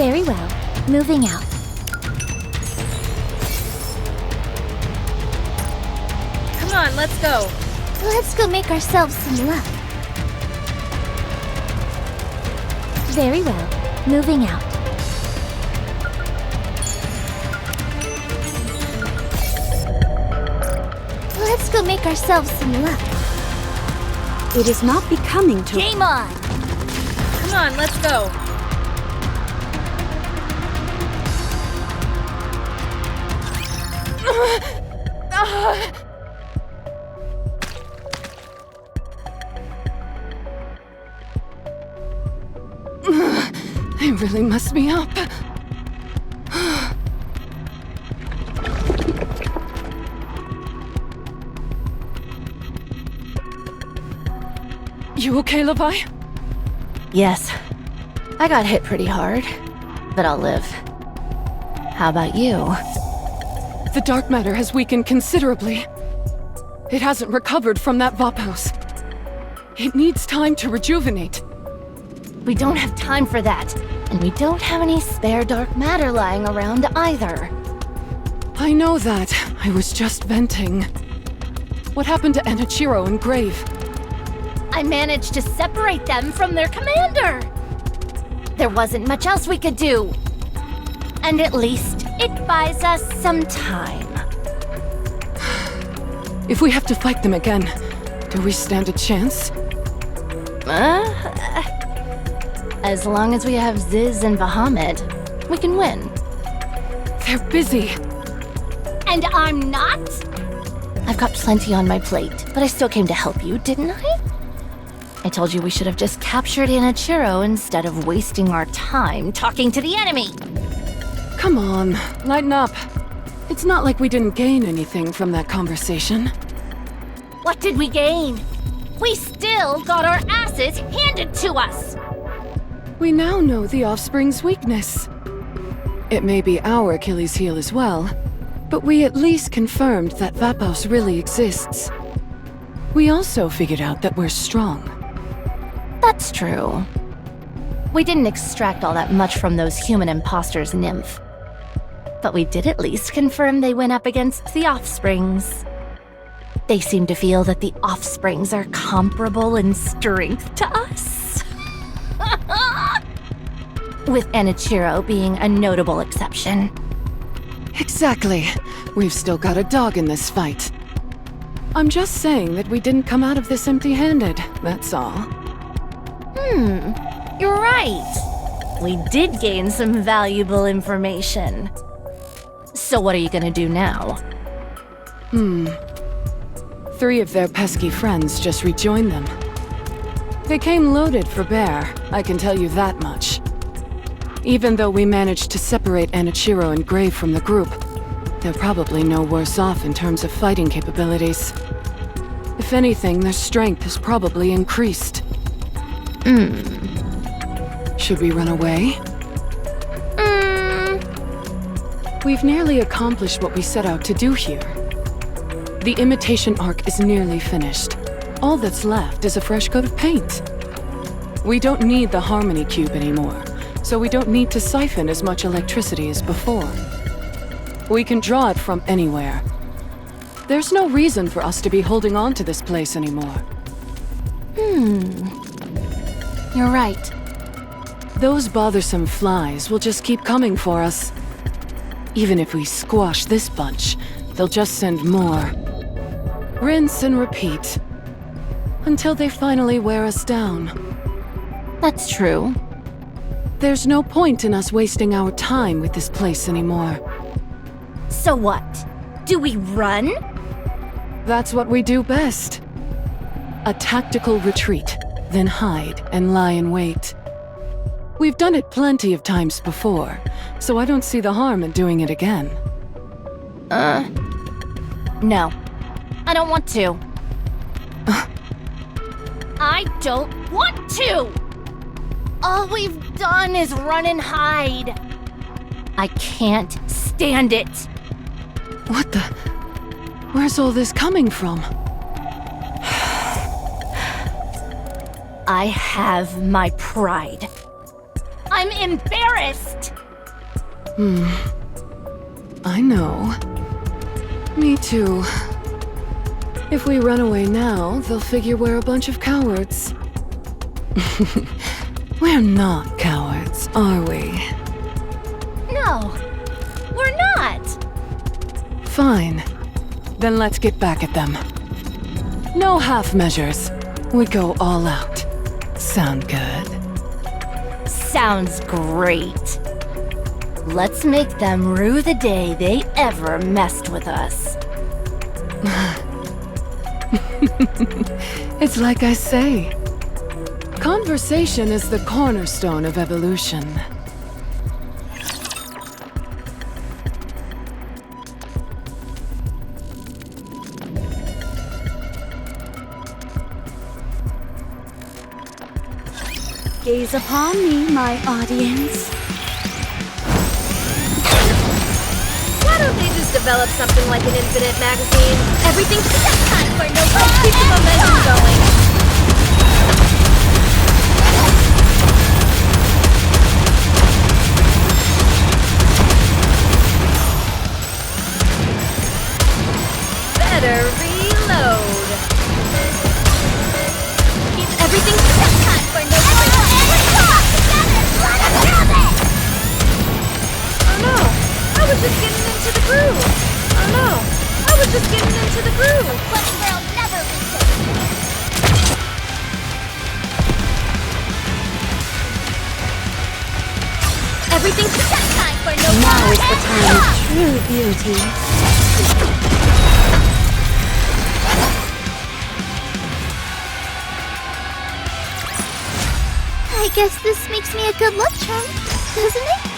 Very well. Moving out. Come on, let's go. Let's go make ourselves some luck. Very well. Moving out. Let's go make ourselves some luck. It is not becoming to— Game on! Come on, let's go. They really must be up. You okay, Levi? Yes. I got hit pretty hard, but I'll live. How about you? The dark matter has weakened considerably. It hasn't recovered from that Vapos. It needs time to rejuvenate. We don't have time for that, and we don't have any spare dark matter lying around either. I know that. I was just venting. What happened to Enichiro and Grave? I managed to separate them from their commander! There wasn't much else we could do. And at least it buys us some time. If we have to fight them again, do we stand a chance? As long as we have Ziz and Bahamut, we can win. They're busy. And I'm not? I've got plenty on my plate, but I still came to help you, didn't I? I told you we should have just captured Enichiro instead of wasting our time talking to the enemy. Come on, lighten up. It's not like we didn't gain anything from that conversation. What did we gain? We still got our asses handed to us! We now know the Offspring's weakness. It may be our Achilles heel as well, but we at least confirmed that Vapos really exists. We also figured out that we're strong. That's true. We didn't extract all that much from those human imposters, Nymph. But we did at least confirm they went up against the Offsprings. They seem to feel that the Offsprings are comparable in strength to us. With Enichiro being a notable exception. Exactly. We've still got a dog in this fight. I'm just saying that we didn't come out of this empty-handed, that's all. You're right. We did gain some valuable information. So what are you gonna do now? 3 of their pesky friends just rejoined them. They came loaded for bear, I can tell you that much. Even though we managed to separate Enichiro and Grave from the group, they're probably no worse off in terms of fighting capabilities. If anything, their strength has probably increased. Should we run away? We've nearly accomplished what we set out to do here. The imitation arc is nearly finished. All that's left is a fresh coat of paint. We don't need the Harmony Cube anymore, so we don't need to siphon as much electricity as before. We can draw it from anywhere. There's no reason for us to be holding on to this place anymore. You're right. Those bothersome flies will just keep coming for us. Even if we squash this bunch, they'll just send more. Rinse and repeat. Until they finally wear us down. That's true. There's no point in us wasting our time with this place anymore. So what? Do we run? That's what we do best. A tactical retreat, then hide and lie in wait. We've done it plenty of times before, so I don't see the harm in doing it again. No. I don't want to. I don't want to! All we've done is run and hide. I can't stand it. What the? Where's all this coming from? I have my pride. I I'm embarrassed! I know. Me too. If we run away now, they'll figure we're a bunch of cowards. We're not cowards, are we? No, we're not! Fine. Then let's get back at them. No half measures. We go all out. Sound good? Sounds great. Let's make them rue the day they ever messed with us. It's like I say. Conversation is the cornerstone of evolution. Gaze upon me, my audience. Why don't they just develop something like an infinite magazine? Everything's just time for no keep the momentum going. Better reload. Keep everything just time for no Oh no, I was just getting into the groove. Oh no, I was just getting into the groove. Bunny girl never loses. Everything's just time for no Now is the time of true beauty. I guess this makes me a good luck charm, doesn't it?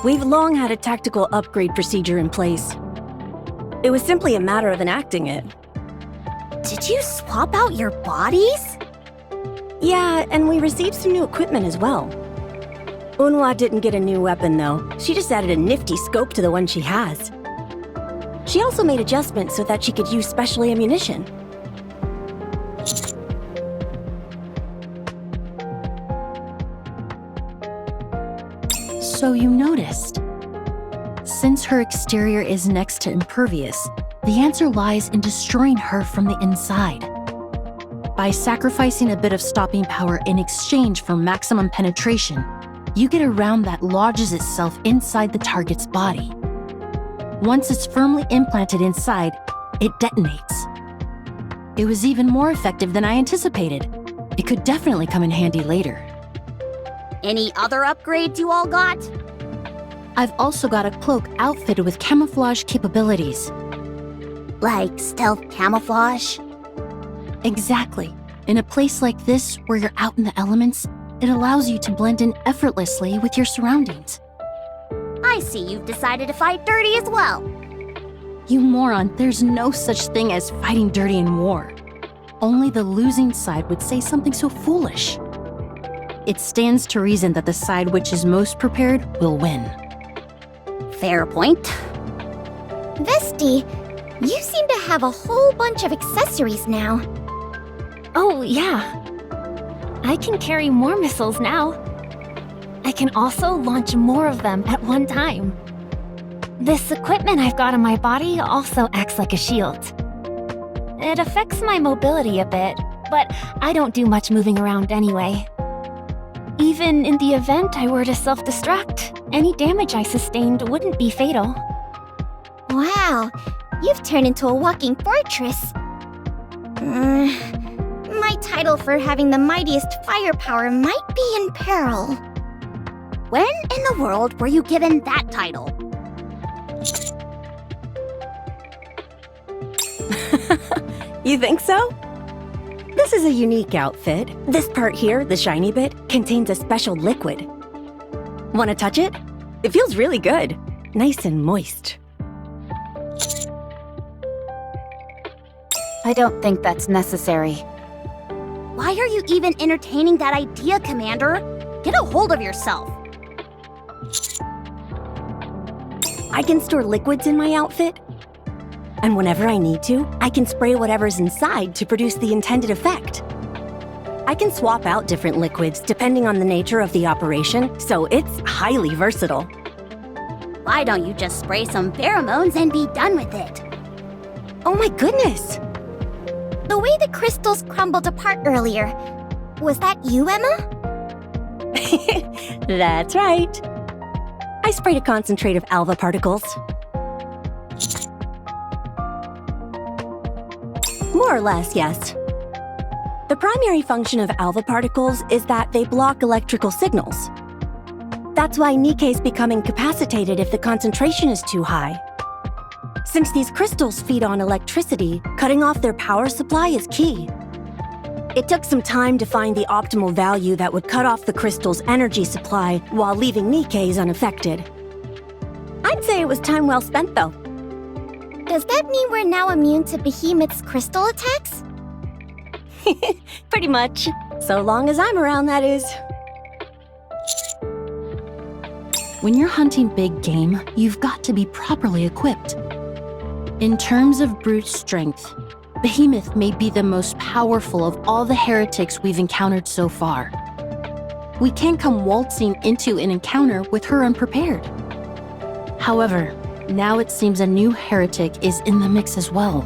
We've long had a tactical upgrade procedure in place. It was simply a matter of enacting it. Did you swap out your bodies? Yeah, and we received some new equipment as well. Unhwa didn't get a new weapon though. She just added a nifty scope to the one she has. She also made adjustments so that she could use special ammunition. So you noticed. Since her exterior is next to impervious, the answer lies in destroying her from the inside. By sacrificing a bit of stopping power in exchange for maximum penetration, you get a round that lodges itself inside the target's body. Once it's firmly implanted inside, it detonates. It was even more effective than I anticipated. It could definitely come in handy later. Any other upgrades you all got? I've also got a cloak outfitted with camouflage capabilities. Like stealth camouflage? Exactly. In a place like this, where you're out in the elements, it allows you to blend in effortlessly with your surroundings. I see you've decided to fight dirty as well. You moron, there's no such thing as fighting dirty in war. Only the losing side would say something so foolish. It stands to reason that the side which is most prepared will win. Fair point. Vesti, you seem to have a whole bunch of accessories now. Oh, yeah. I can carry more missiles now. I can also launch more of them at one time. This equipment I've got on my body also acts like a shield. It affects my mobility a bit, but I don't do much moving around anyway. Even in the event I were to self-destruct, any damage I sustained wouldn't be fatal. Wow, you've turned into a walking fortress. My title for having the mightiest firepower might be in peril. When in the world were you given that title? You think so? This is a unique outfit. This part here, the shiny bit, contains a special liquid. Wanna touch it? It feels really good. Nice and moist. I don't think that's necessary. Why are you even entertaining that idea, Commander? Get a hold of yourself. I can store liquids in my outfit. And whenever I need to, I can spray whatever's inside to produce the intended effect. I can swap out different liquids depending on the nature of the operation, so it's highly versatile. Why don't you just spray some pheromones and be done with it? Oh my goodness! The way the crystals crumbled apart earlier, was that you, Emma? That's right. I sprayed a concentrate of alpha particles. More or less, yes. The primary function of alpha particles is that they block electrical signals. That's why Nikke's become incapacitated if the concentration is too high. Since these crystals feed on electricity, cutting off their power supply is key. It took some time to find the optimal value that would cut off the crystal's energy supply while leaving Nikke's unaffected. I'd say it was time well spent, though. Does that mean we're now immune to Behemoth's crystal attacks? Pretty much. So long as I'm around, that is. When you're hunting big game, you've got to be properly equipped. In terms of brute strength, Behemoth may be the most powerful of all the heretics we've encountered so far. We can't come waltzing into an encounter with her unprepared. However, now it seems a new heretic is in the mix as well.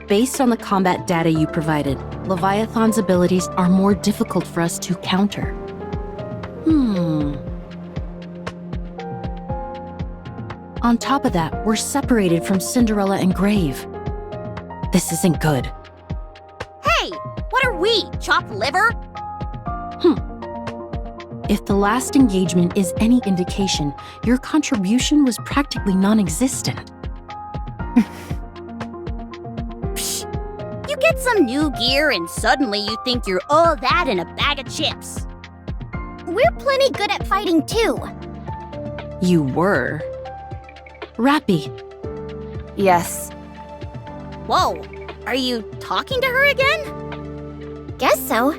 Based on the combat data you provided, Leviathan's abilities are more difficult for us to counter. On top of that, we're separated from Cinderella and Grave. This isn't good. Hey! What are we, chopped liver? If the last engagement is any indication, your contribution was practically non-existent. You get some new gear and suddenly you think you're all that in a bag of chips. We're plenty good at fighting too. You were. Rappy. Yes. Whoa, are you talking to her again? Guess so.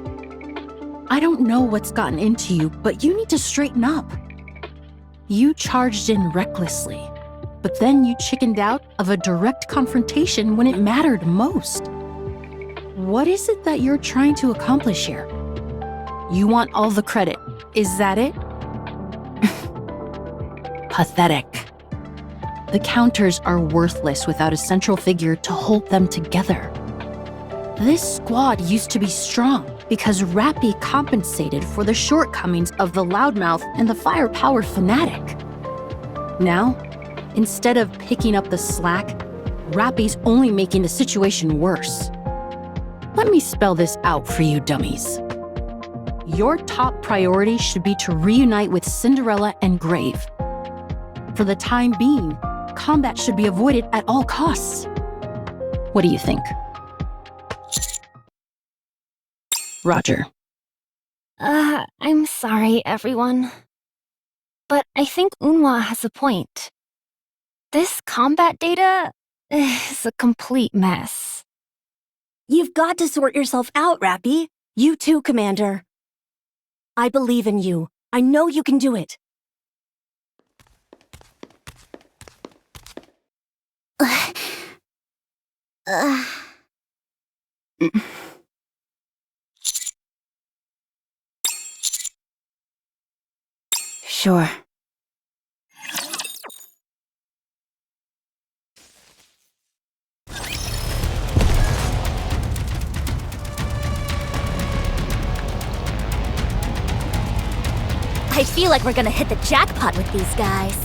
I don't know what's gotten into you, but you need to straighten up. You charged in recklessly, but then you chickened out of a direct confrontation when it mattered most. What is it that you're trying to accomplish here? You want all the credit, is that it? Pathetic. The counters are worthless without a central figure to hold them together. This squad used to be strong because Rappy compensated for the shortcomings of the loudmouth and the firepower fanatic. Now, instead of picking up the slack, Rappy's only making the situation worse. Let me spell this out for you dummies. Your top priority should be to reunite with Cinderella and Grave. For the time being, combat should be avoided at all costs. What do you think? Roger. I'm sorry, everyone. But I think Unwa has a point. This combat data is a complete mess. You've got to sort yourself out, Rappy. You too, Commander. I believe in you. I know you can do it. Sure. I feel like we're gonna hit the jackpot with these guys.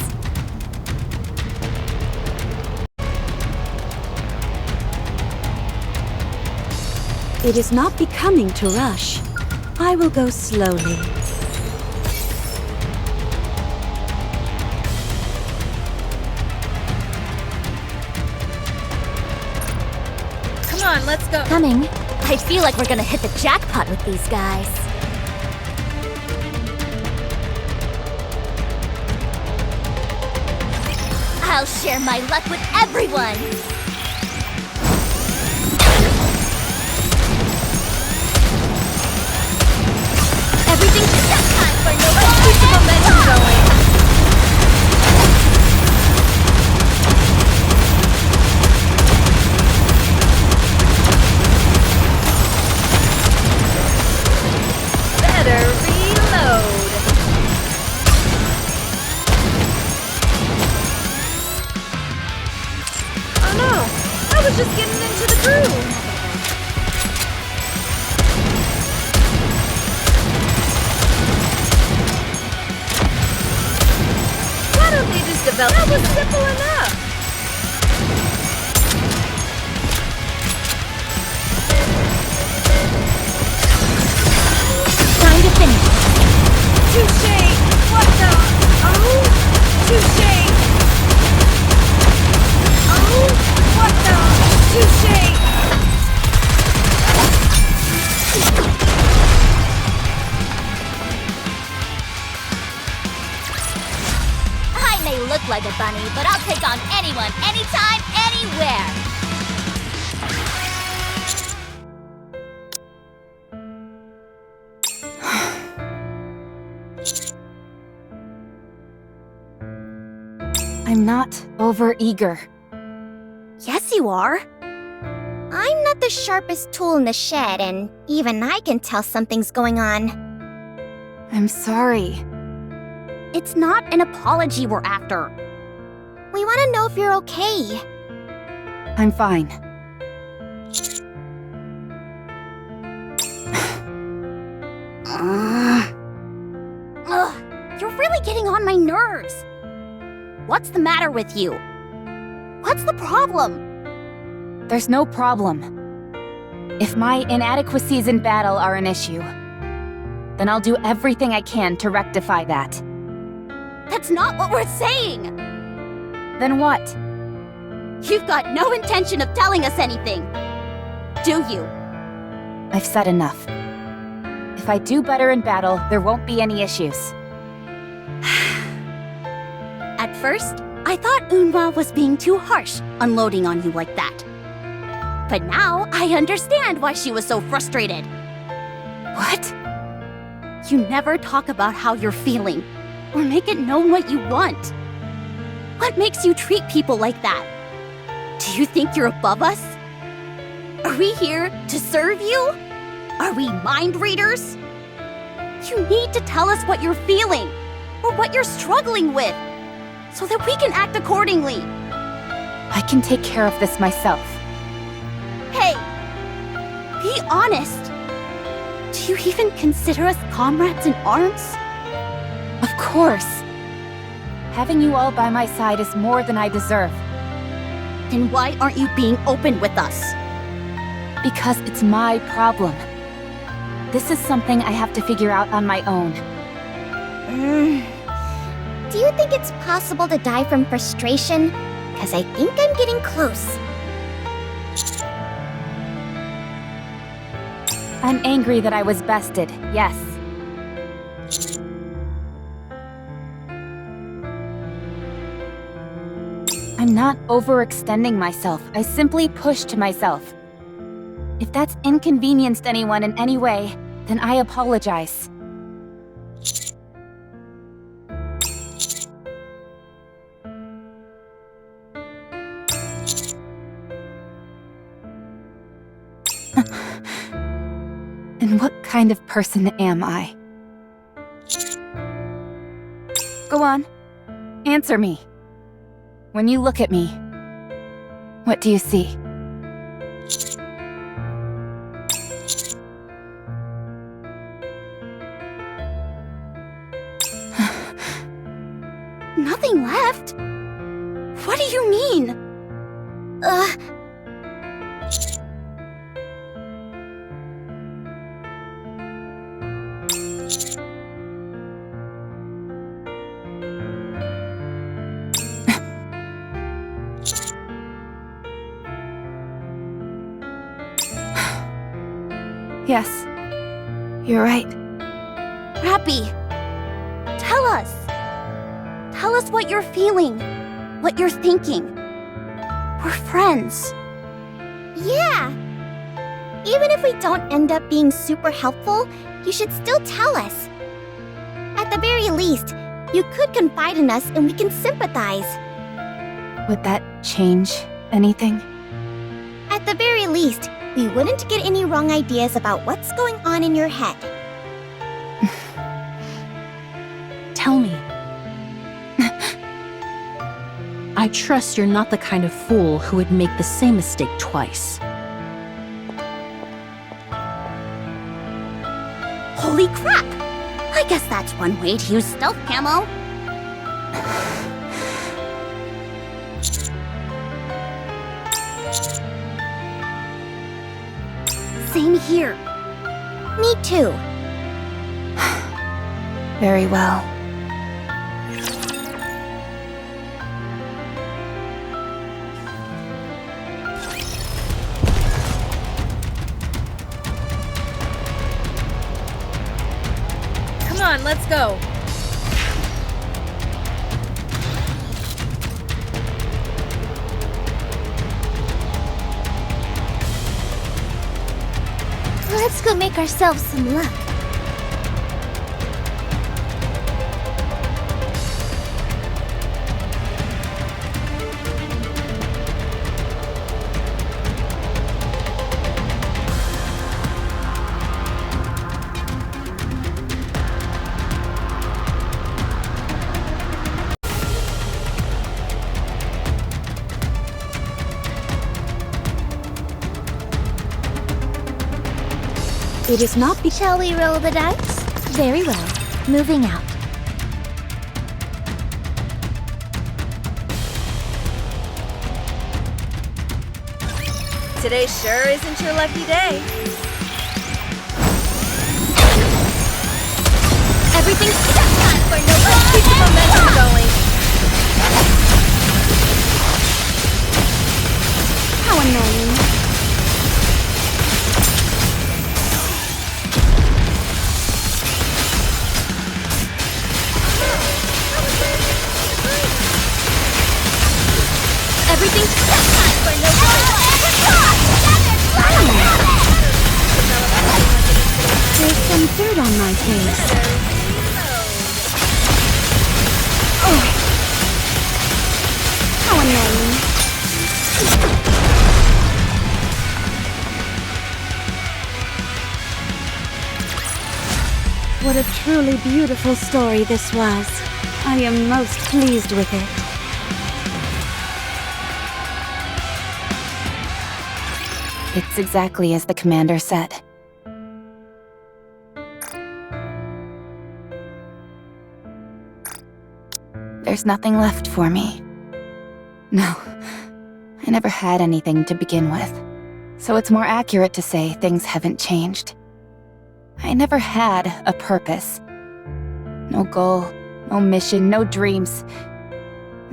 It is not becoming to rush. I will go slowly. Come on, let's go. Coming. I feel like we're gonna hit the jackpot with these guys. I'll share my luck with everyone! was just getting into the groove. Why don't they just develop? That was simple enough. Time to finish. Touché! What the? Oh! Touché! Oh! What the? Touché! I may look like a bunny, but I'll take on anyone, anytime, anywhere. I'm not over-eager. Yes, you are. I'm not the sharpest tool in the shed, and even I can tell something's going on. I'm sorry. It's not an apology we're after. We want to know if you're okay. I'm fine. Ugh, you're really getting on my nerves. What's the matter with you? What's the problem? There's no problem. If my inadequacies in battle are an issue, then I'll do everything I can to rectify that. That's not what we're saying! Then what? You've got no intention of telling us anything, do you? I've said enough. If I do better in battle, there won't be any issues. At first, I thought Unwa was being too harsh, unloading on you like that. But now, I understand why she was so frustrated. What? You never talk about how you're feeling, or make it known what you want. What makes you treat people like that? Do you think you're above us? Are we here to serve you? Are we mind readers? You need to tell us what you're feeling, or what you're struggling with, so that we can act accordingly. I can take care of this myself. Hey, be honest. Do you even consider us comrades in arms? Of course. Having you all by my side is more than I deserve. Then why aren't you being open with us? Because it's my problem. This is something I have to figure out on my own. Do you think it's possible to die from frustration? Because I think I'm getting close. I'm angry that I was bested, yes. I'm not overextending myself. I simply pushed myself. If that's inconvenienced anyone in any way, then I apologize. And what kind of person am I? Go on. Answer me. When you look at me, what do you see? Nothing left? What do you mean? Yes, you're right. Rappy, tell us. Tell us what you're feeling, what you're thinking. We're friends. Yeah. Even if we don't end up being super helpful, you should still tell us. At the very least, you could confide in us and we can sympathize. Would that change anything? At the very least, we wouldn't get any wrong ideas about what's going on in your head. Tell me. I trust you're not the kind of fool who would make the same mistake twice. Holy crap! I guess that's one way to use stealth camo. Same here. Me too. Very well. Come on, let's go. Let's go make ourselves some luck. It is not be- Shall we roll the dice? Very well. Moving out. Today sure isn't your lucky day. Everything's set time for no Let's keep the momentum going. How annoying. Everything's set time for no There's some dirt on my face. Oh. How annoying. What a truly beautiful story this was. I am most pleased with it. It's exactly as the commander said. There's nothing left for me. No, I never had anything to begin with. So it's more accurate to say things haven't changed. I never had a purpose. No goal, no mission, no dreams.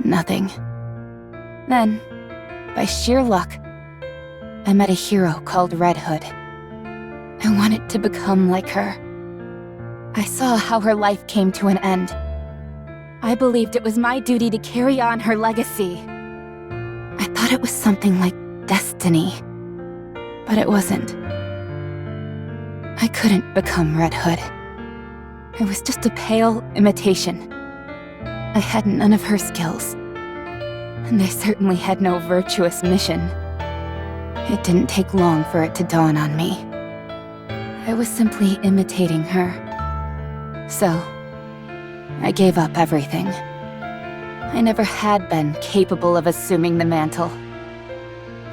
Nothing. Then, by sheer luck, I met a hero called Red Hood. I wanted to become like her. I saw how her life came to an end. I believed it was my duty to carry on her legacy. I thought it was something like destiny. But it wasn't. I couldn't become Red Hood. I was just a pale imitation. I had none of her skills. And I certainly had no virtuous mission. It didn't take long for it to dawn on me. I was simply imitating her. So, I gave up everything. I never had been capable of assuming the mantle.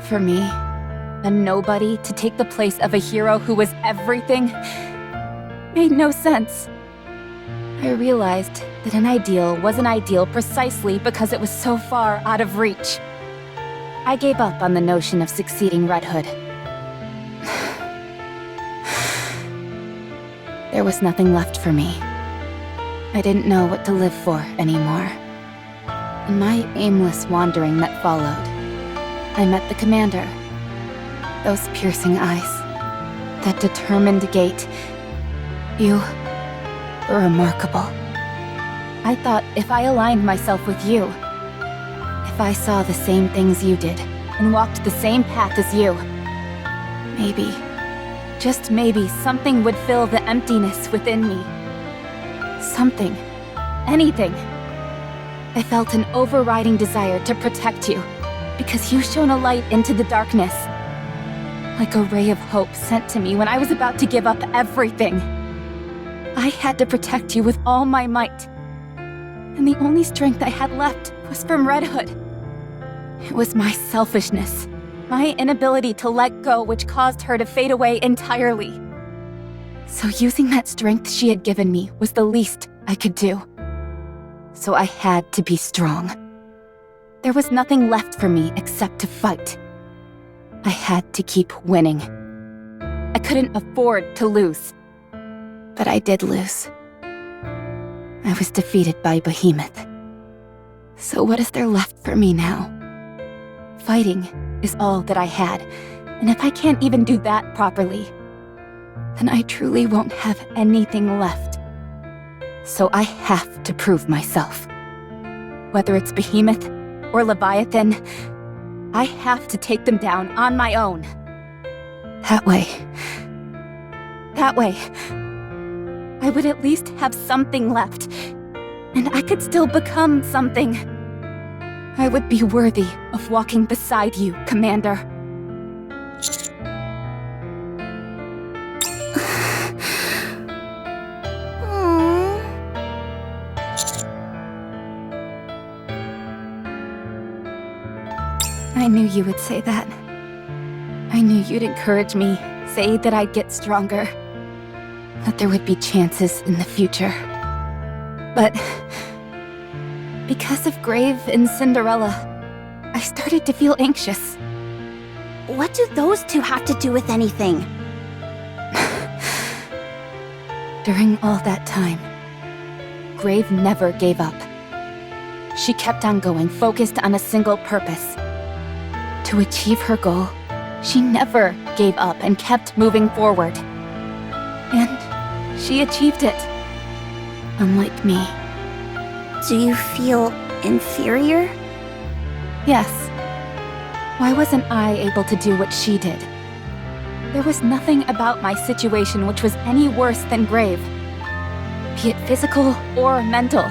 For me, a nobody to take the place of a hero who was everything made no sense. I realized that an ideal was an ideal precisely because it was so far out of reach. I gave up on the notion of succeeding Red Hood. There was nothing left for me. I didn't know what to live for anymore. In my aimless wandering that followed, I met the commander. Those piercing eyes, that determined gait. You were remarkable. I thought if I aligned myself with you, if I saw the same things you did, and walked the same path as you, maybe, just maybe, something would fill the emptiness within me. Something. Anything. I felt an overriding desire to protect you, because you shone a light into the darkness. Like a ray of hope sent to me when I was about to give up everything. I had to protect you with all my might. And the only strength I had left was from Red Hood. It was my selfishness, my inability to let go, which caused her to fade away entirely. So using that strength she had given me was the least I could do. So I had to be strong. There was nothing left for me except to fight. I had to keep winning. I couldn't afford to lose. But I did lose. I was defeated by Behemoth. So what is there left for me now? Fighting is all that I had, and if I can't even do that properly, then I truly won't have anything left. So I have to prove myself. Whether it's Behemoth or Leviathan, I have to take them down on my own. That way, I would at least have something left, and I could still become something. I would be worthy of walking beside you, Commander. I knew you would say that. I knew you'd encourage me, say that I'd get stronger, that there would be chances in the future. But because of Grave and Cinderella, I started to feel anxious. What do those two have to do with anything? During all that time, Grave never gave up. She kept on going, focused on a single purpose. To achieve her goal, she never gave up and kept moving forward. And she achieved it. Unlike me. Do you feel inferior? Yes. Why wasn't I able to do what she did? There was nothing about my situation which was any worse than Grave, be it physical or mental.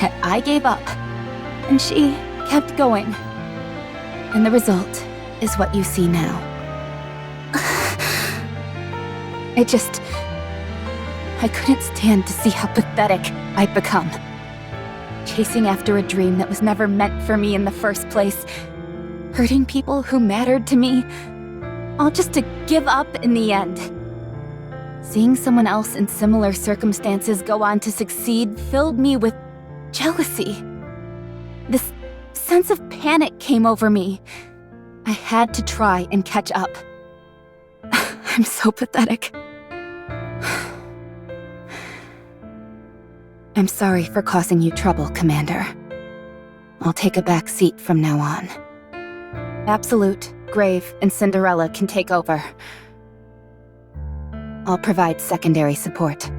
Yet I gave up, and she kept going. And the result is what you see now. I couldn't stand to see how pathetic I'd become. Chasing after a dream that was never meant for me in the first place. Hurting people who mattered to me. All just to give up in the end. Seeing someone else in similar circumstances go on to succeed filled me with jealousy. This sense of panic came over me. I had to try and catch up. I'm so pathetic. I'm sorry for causing you trouble, Commander. I'll take a back seat from now on. Absolute, Grave, and Cinderella can take over. I'll provide secondary support.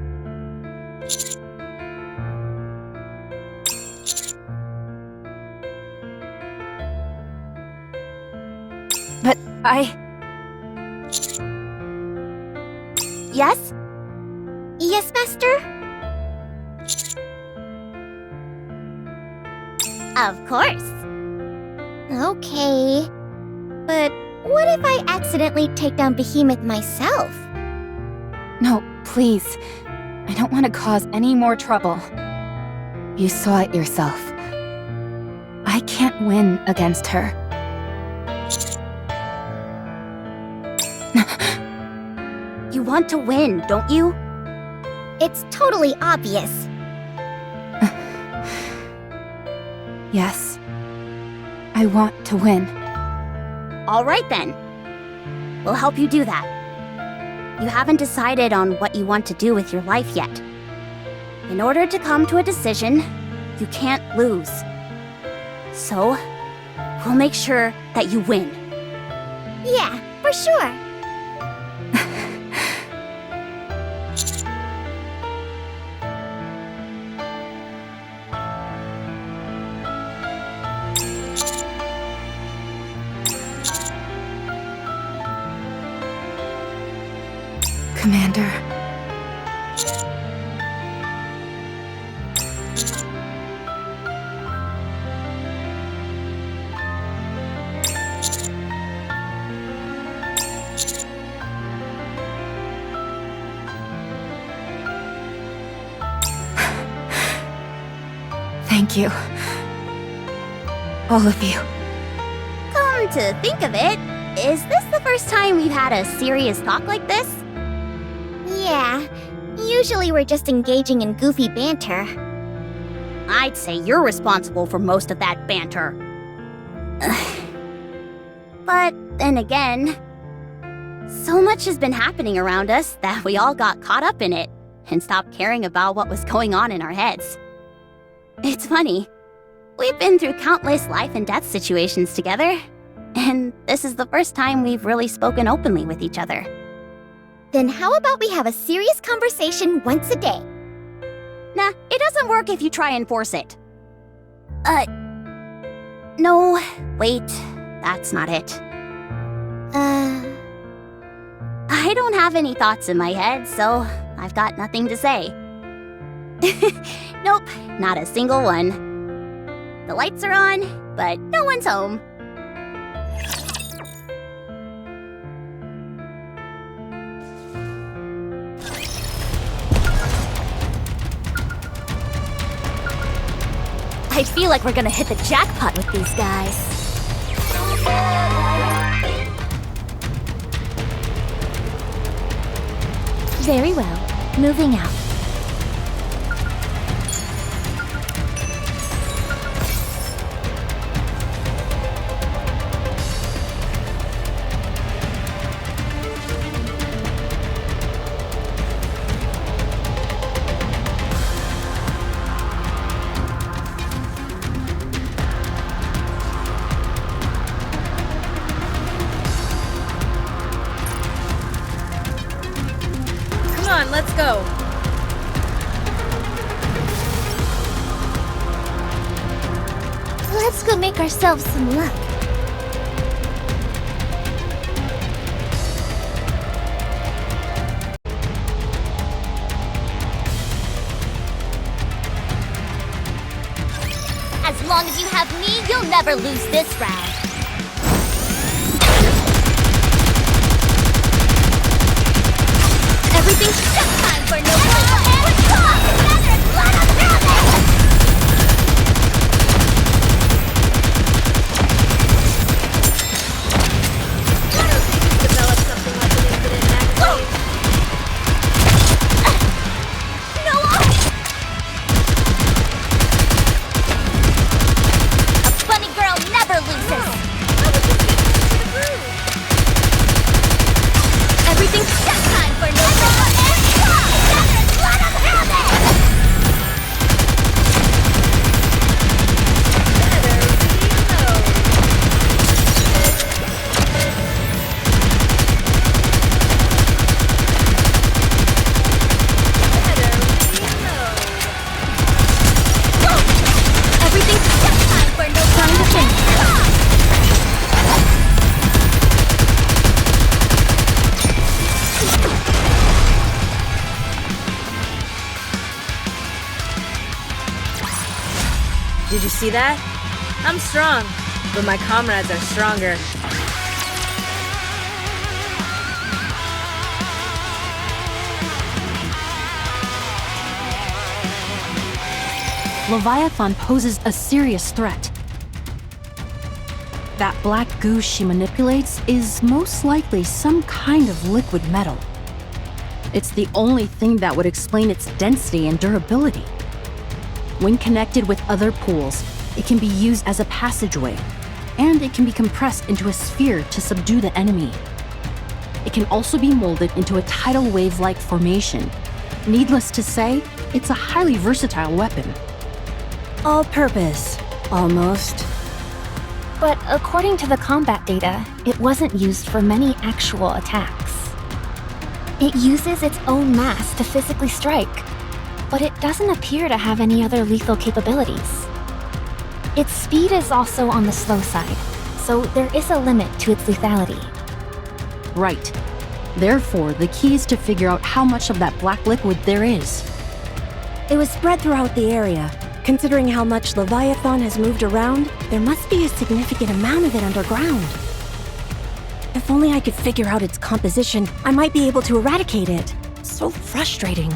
But Yes? Yes, Master? Of course. Okay. But what if I accidentally take down Behemoth myself? No, please. I don't want to cause any more trouble. You saw it yourself. I can't win against her. You want to win, don't you? It's totally obvious. Yes. I want to win. All right then. We'll help you do that. You haven't decided on what you want to do with your life yet. In order to come to a decision, you can't lose. So, we'll make sure that you win. Yeah, for sure. Commander. Thank you. All of you. Come to think of it, is this the first time we've had a serious talk like this? Yeah, usually we're just engaging in goofy banter. I'd say you're responsible for most of that banter. But then again, so much has been happening around us that we all got caught up in it and stopped caring about what was going on in our heads. It's funny. We've been through countless life and death situations together, and this is the first time we've really spoken openly with each other. Then how about we have a serious conversation once a day? Nah, it doesn't work if you try and force it. No, wait, that's not it. I don't have any thoughts in my head, so I've got nothing to say. Nope, not a single one. The lights are on, but no one's home. I feel like we're gonna hit the jackpot with these guys. Very well. Moving out. Let's go. Let's go make ourselves some luck. As long as you have me, you'll never lose this round. Everything's just time for no Develop something like an infinite magazine. A bunny girl never loses. Everything's just time for no Did you see that? I'm strong, but my comrades are stronger. Leviathan poses a serious threat. That black goo she manipulates is most likely some kind of liquid metal. It's the only thing that would explain its density and durability. When connected with other pools, it can be used as a passageway, and it can be compressed into a sphere to subdue the enemy. It can also be molded into a tidal wave-like formation. Needless to say, it's a highly versatile weapon. All-purpose, almost. But according to the combat data, it wasn't used for many actual attacks. It uses its own mass to physically strike, but it doesn't appear to have any other lethal capabilities. Its speed is also on the slow side, so there is a limit to its lethality. Right. Therefore, the key is to figure out how much of that black liquid there is. It was spread throughout the area. Considering how much Leviathan has moved around, there must be a significant amount of it underground. If only I could figure out its composition, I might be able to eradicate it. So frustrating.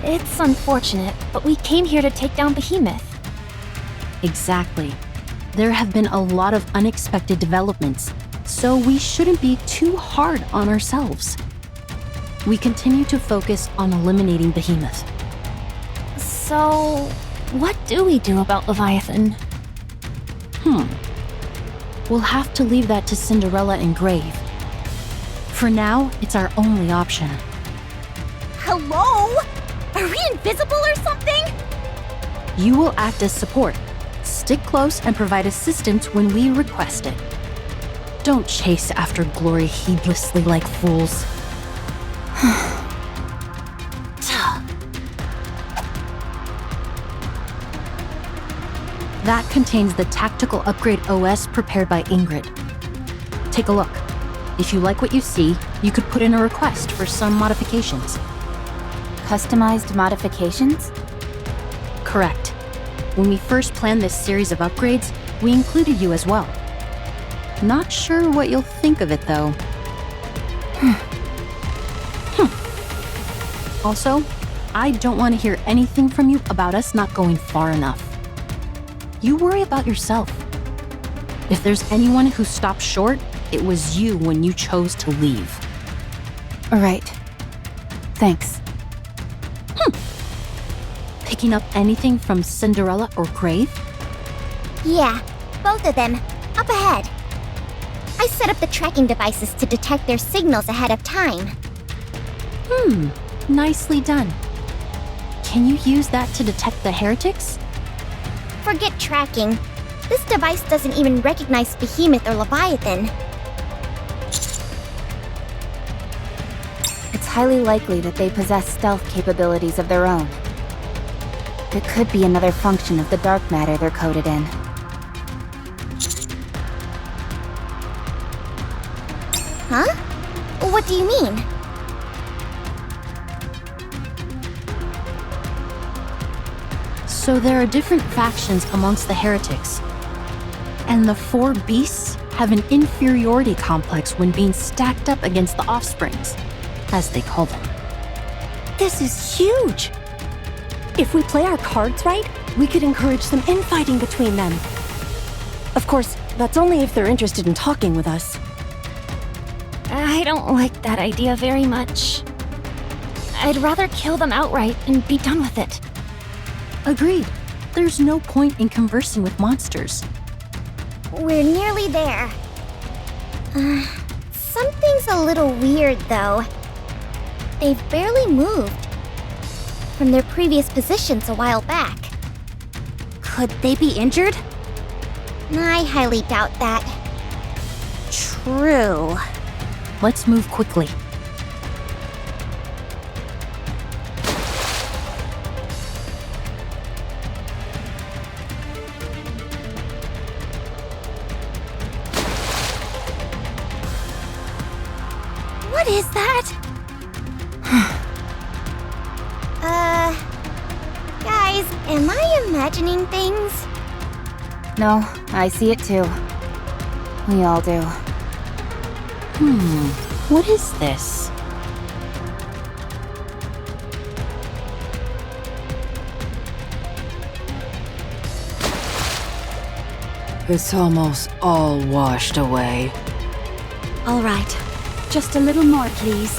It's unfortunate, but we came here to take down Behemoth. Exactly. There have been a lot of unexpected developments, so we shouldn't be too hard on ourselves. We continue to focus on eliminating Behemoth. So, what do we do about Leviathan? We'll have to leave that to Cinderella and Grave. For now, it's our only option. Hello? Are we invisible or something? You will act as support. Stick close and provide assistance when we request it. Don't chase after glory heedlessly like fools. That contains the tactical upgrade OS prepared by Ingrid. Take a look. If you like what you see, you could put in a request for some modifications. Customized modifications? Correct. When we first planned this series of upgrades, we included you as well. Not sure what you'll think of it, though. Also, I don't want to hear anything from you about us not going far enough. You worry about yourself. If there's anyone who stopped short, it was you when you chose to leave. Right. Thanks. Picking up anything from Cinderella or Grave? Yeah, both of them. Up ahead. I set up the tracking devices to detect their signals ahead of time. Nicely done. Can you use that to detect the heretics? Forget tracking. This device doesn't even recognize Behemoth or Leviathan. It's highly likely that they possess stealth capabilities of their own. It could be another function of the dark matter they're coded in. Huh? What do you mean? So there are different factions amongst the heretics. And the four beasts have an inferiority complex when being stacked up against the offsprings, as they call them. This is huge! If we play our cards right, we could encourage some infighting between them. Of course, that's only if they're interested in talking with us. I don't like that idea very much. I'd rather kill them outright and be done with it. Agreed. There's no point in conversing with monsters. We're nearly there. Something's a little weird, though. They've barely moved from their previous positions a while back. Could they be injured? I highly doubt that. True. Let's move quickly. What is that? Guys, am I imagining things? No, I see it too. We all do. What is this? It's almost all washed away. All right. Just a little more, please.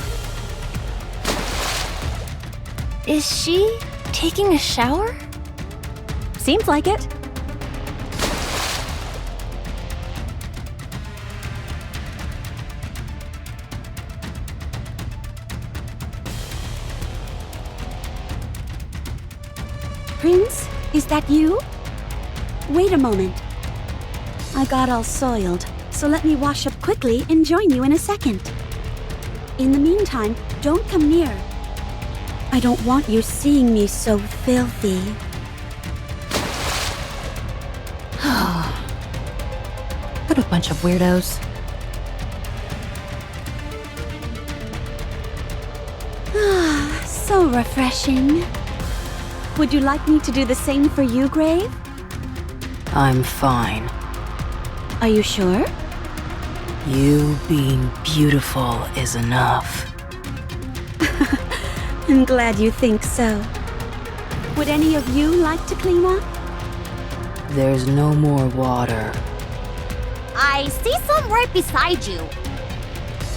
Is she taking a shower? Seems like it. Prince, is that you? Wait a moment. I got all soiled, so let me wash up quickly and join you in a second. In the meantime, don't come near. I don't want you seeing me so filthy. What a bunch of weirdos. So refreshing. Would you like me to do the same for you, Grave? I'm fine. Are you sure? You being beautiful is enough. I'm glad you think so. Would any of you like to clean up? There's no more water. I see some right beside you.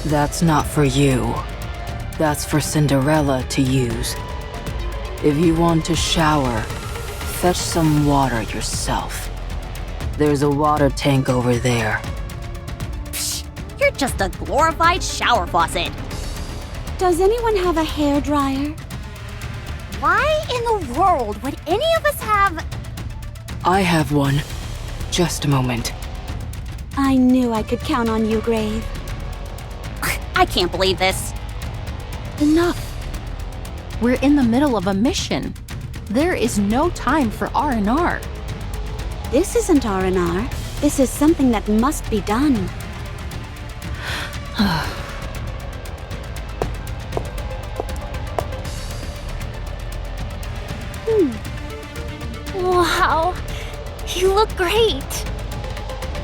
That's not for you. That's for Cinderella to use. If you want to shower, fetch some water yourself. There's a water tank over there. Psh, you're just a glorified shower faucet. Does anyone have a hairdryer? Why in the world would any of us have... I have one. Just a moment. I knew I could count on you, Grave. I can't believe this. Enough. We're in the middle of a mission. There is no time for R&R. This isn't R&R. This is something that must be done. Wow, you look great.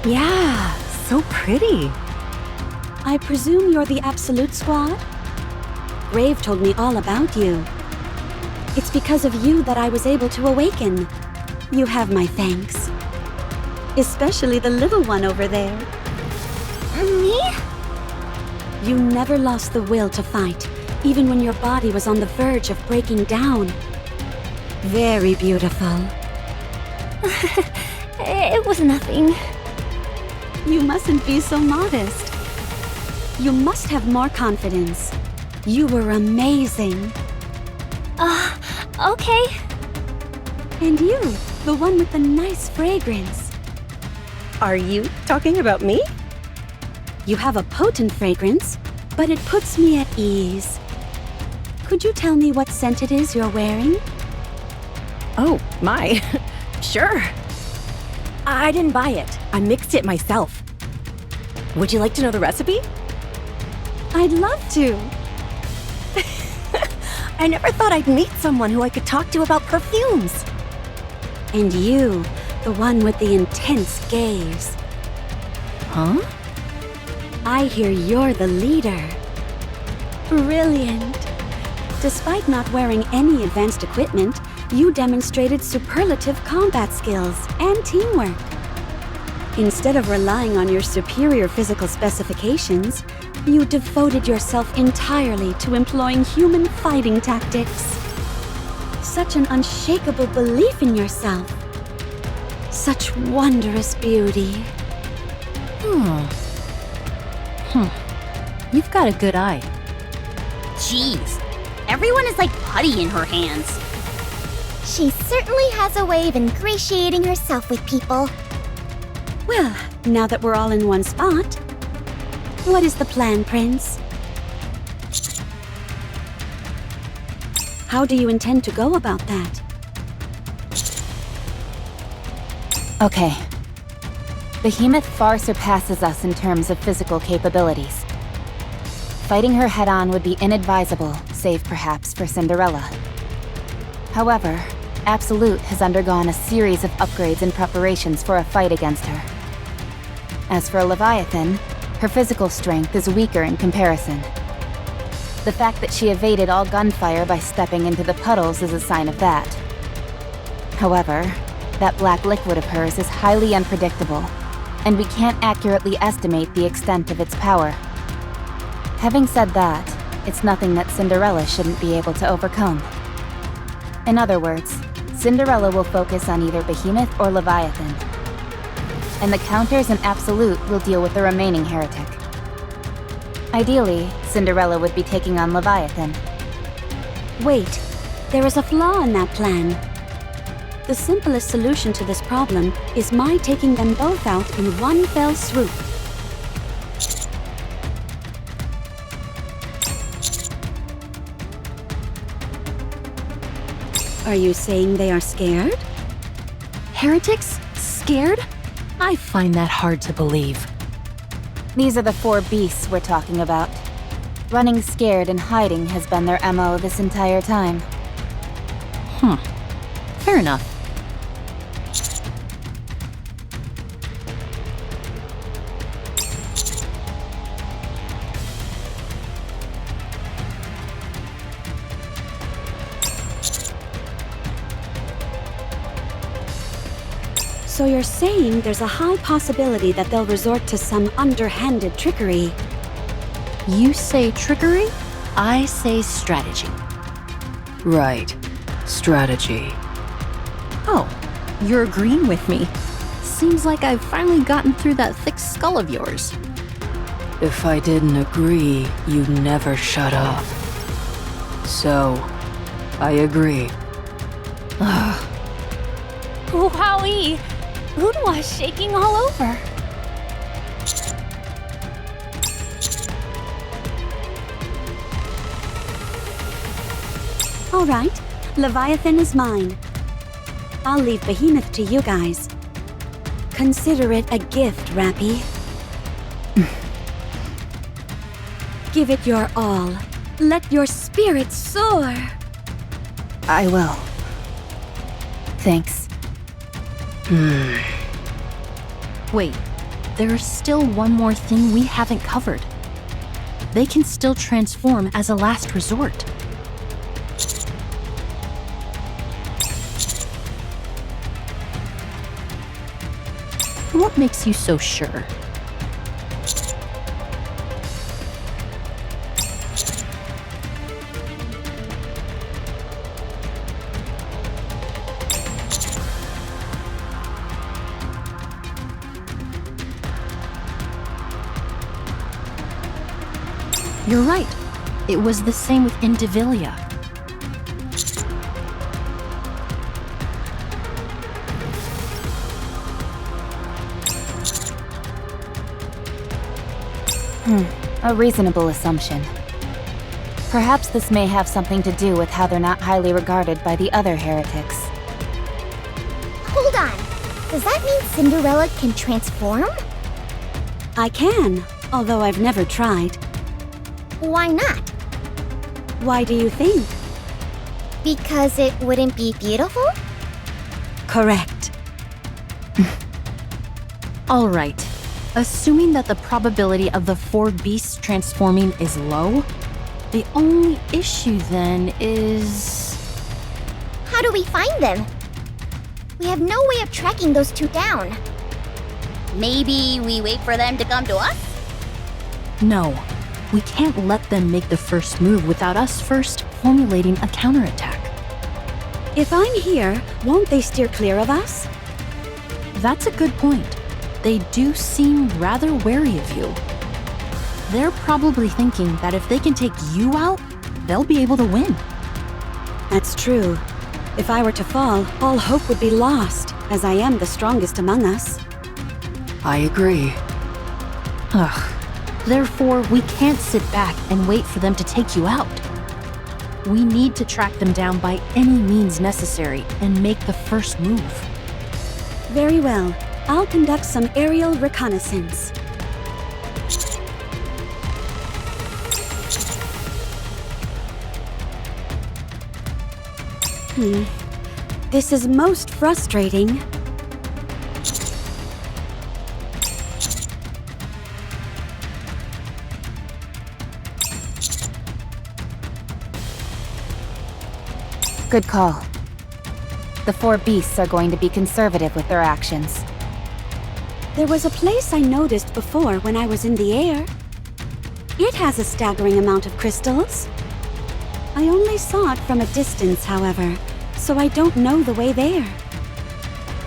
Yeah, so pretty. I presume you're the Absolute Squad? Grave told me all about you. It's because of you that I was able to awaken. You have my thanks. Especially the little one over there. Me? You never lost the will to fight, even when your body was on the verge of breaking down. Very beautiful. It was nothing. You mustn't be so modest. You must have more confidence. You were amazing. Okay. And you, the one with the nice fragrance. Are you talking about me? You have a potent fragrance, but it puts me at ease. Could you tell me what scent it is you're wearing? Oh, my. Sure. I didn't buy it. I mixed it myself. Would you like to know the recipe? I'd love to. I never thought I'd meet someone who I could talk to about perfumes. And you, the one with the intense gaze. Huh? I hear you're the leader. Brilliant. Despite not wearing any advanced equipment, you demonstrated superlative combat skills and teamwork. Instead of relying on your superior physical specifications, you devoted yourself entirely to employing human fighting tactics. Such an unshakable belief in yourself. Such wondrous beauty. You've got a good eye. Jeez, everyone is like putty in her hands. She certainly has a way of ingratiating herself with people. Well, now that we're all in one spot, what is the plan, Prince? How do you intend to go about that? Okay. Behemoth far surpasses us in terms of physical capabilities. Fighting her head-on would be inadvisable, save perhaps for Cinderella. However, Absolute has undergone a series of upgrades and preparations for a fight against her. As for Leviathan, her physical strength is weaker in comparison. The fact that she evaded all gunfire by stepping into the puddles is a sign of that. However, that black liquid of hers is highly unpredictable, and we can't accurately estimate the extent of its power. Having said that, it's nothing that Cinderella shouldn't be able to overcome. In other words, Cinderella will focus on either Behemoth or Leviathan, and the counters and Absolute will deal with the remaining heretic. Ideally, Cinderella would be taking on Leviathan. Wait, there is a flaw in that plan. The simplest solution to this problem is my taking them both out in one fell swoop. Are you saying they are scared? Heretics? Scared? I find that hard to believe. These are the four beasts we're talking about. Running scared and hiding has been their MO this entire time. Fair enough. So you're saying there's a high possibility that they'll resort to some underhanded trickery? You say trickery, I say strategy. Right. Strategy. Oh, you're agreeing with me. Seems like I've finally gotten through that thick skull of yours. If I didn't agree, you'd never shut up. So, I agree. Wowie! Unwa's shaking all over. All right, Leviathan is mine. I'll leave Behemoth to you guys. Consider it a gift, Rappy. Give it your all. Let your spirit soar. I will. Thanks. Wait, there's still one more thing we haven't covered. They can still transform as a last resort. What makes you so sure? You're right. It was the same with Indivilia. A reasonable assumption. Perhaps this may have something to do with how they're not highly regarded by the other heretics. Hold on. Does that mean Cinderella can transform? I can, although I've never tried. Why not? Why do you think? Because it wouldn't be beautiful? Correct. All right. Assuming that the probability of the 4 beasts transforming is low, the only issue then is... How do we find them? We have no way of tracking those two down. Maybe we wait for them to come to us? No. We can't let them make the first move without us first formulating a counterattack. If I'm here, won't they steer clear of us? That's a good point. They do seem rather wary of you. They're probably thinking that if they can take you out, they'll be able to win. That's true. If I were to fall, all hope would be lost, as I am the strongest among us. I agree. Ugh. Therefore, we can't sit back and wait for them to take you out. We need to track them down by any means necessary and make the first move. Very well. I'll conduct some aerial reconnaissance. This is most frustrating. Good call. The 4 beasts are going to be conservative with their actions. There was a place I noticed before when I was in the air. It has a staggering amount of crystals. I only saw it from a distance, however, so I don't know the way there.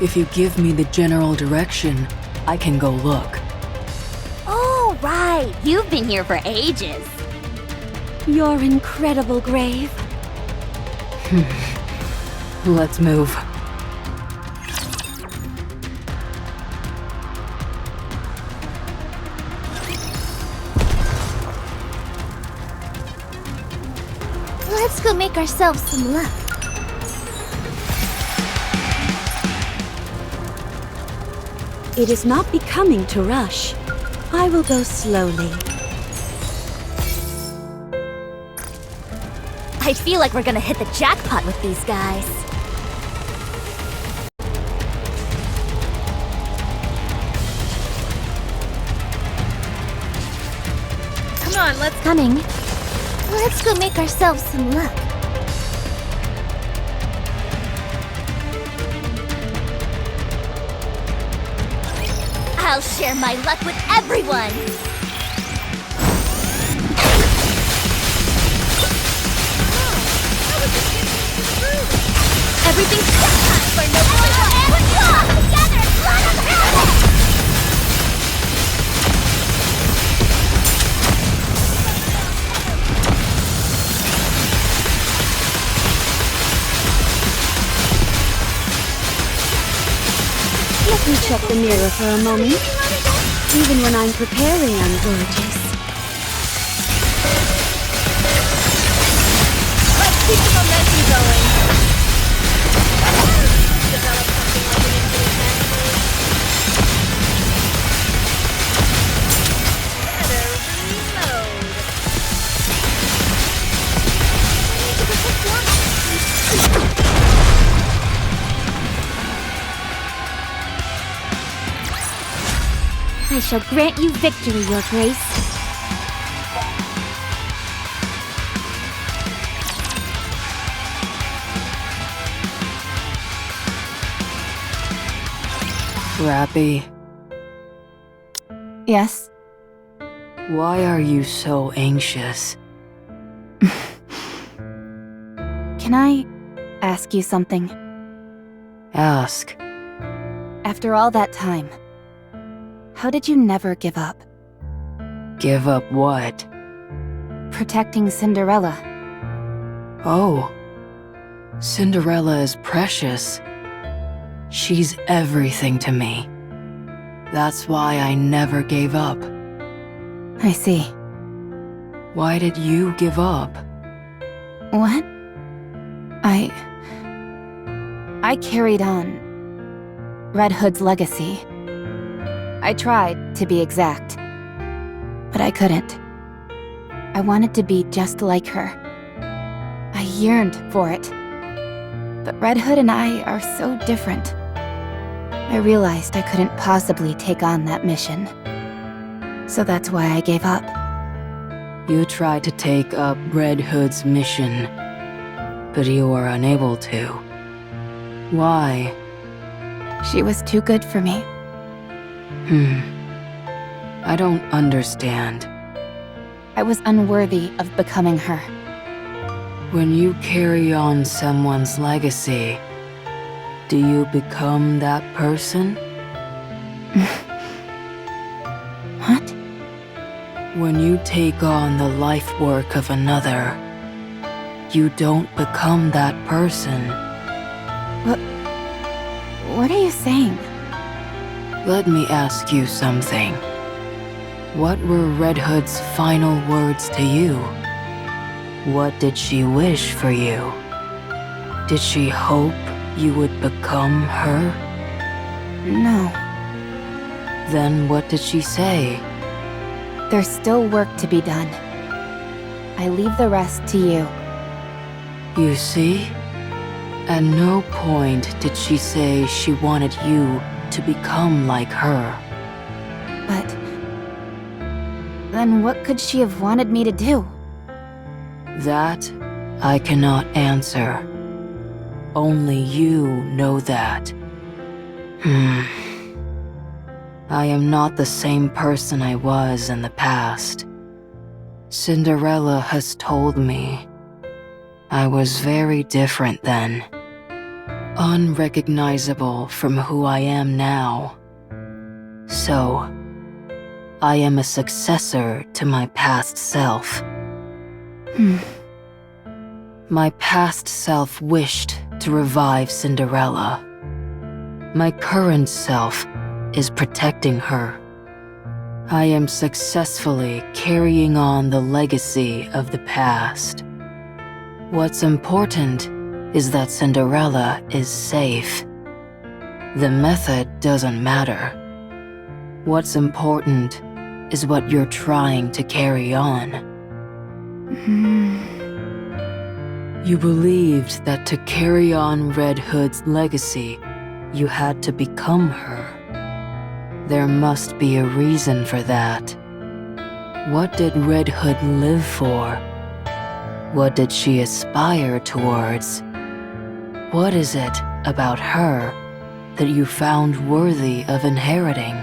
If you give me the general direction, I can go look. Oh, right. You've been here for ages. Your incredible grave. Let's move. Let's go make ourselves some luck. It is not becoming to rush. I will go slowly. I feel like we're gonna hit the jackpot with these guys. Come on, let's... Coming. Let's go make ourselves some luck. I'll share my luck with everyone! Everything's just time for no more. Together, let 'em have it! Let me check the mirror for a moment. Even when I'm preparing, I'm gorgeous. Let's keep the momentum going. Develop something like an infinite magazine. Better reload. I shall grant you victory, Your Grace. Rappy, Yes? why are you so anxious? Can I ask you something? Ask. After all that time, how did you never give up? Give up what? Protecting Cinderella. Oh. Cinderella is precious. She's everything to me. That's why I never gave up. I see. Why did you give up? What? I carried on Red Hood's legacy. I tried, to be exact. But I couldn't. I wanted to be just like her. I yearned for it. But Red Hood and I are so different. I realized I couldn't possibly take on that mission. So that's why I gave up. You tried to take up Red Hood's mission, but you were unable to. Why? She was too good for me. I don't understand. I was unworthy of becoming her. When you carry on someone's legacy, do you become that person? What? When you take on the life work of another, you don't become that person. What are you saying? Let me ask you something. What were Red Hood's final words to you? What did she wish for you? Did she hope you would become her? No. Then what did she say? There's still work to be done. I leave the rest to you. You see? At no point did she say she wanted you to become like her. But then what could she have wanted me to do? That I cannot answer. Only you know that. I am not the same person I was in the past. Cinderella has told me I was very different then. Unrecognizable from who I am now. So, I am a successor to my past self. My past self wished to revive Cinderella. My current self is protecting her. I am successfully carrying on the legacy of the past. What's important is that Cinderella is safe. The method doesn't matter. What's important is what you're trying to carry on. You believed that to carry on Red Hood's legacy, you had to become her. There must be a reason for that. What did Red Hood live for? What did she aspire towards? What is it about her that you found worthy of inheriting?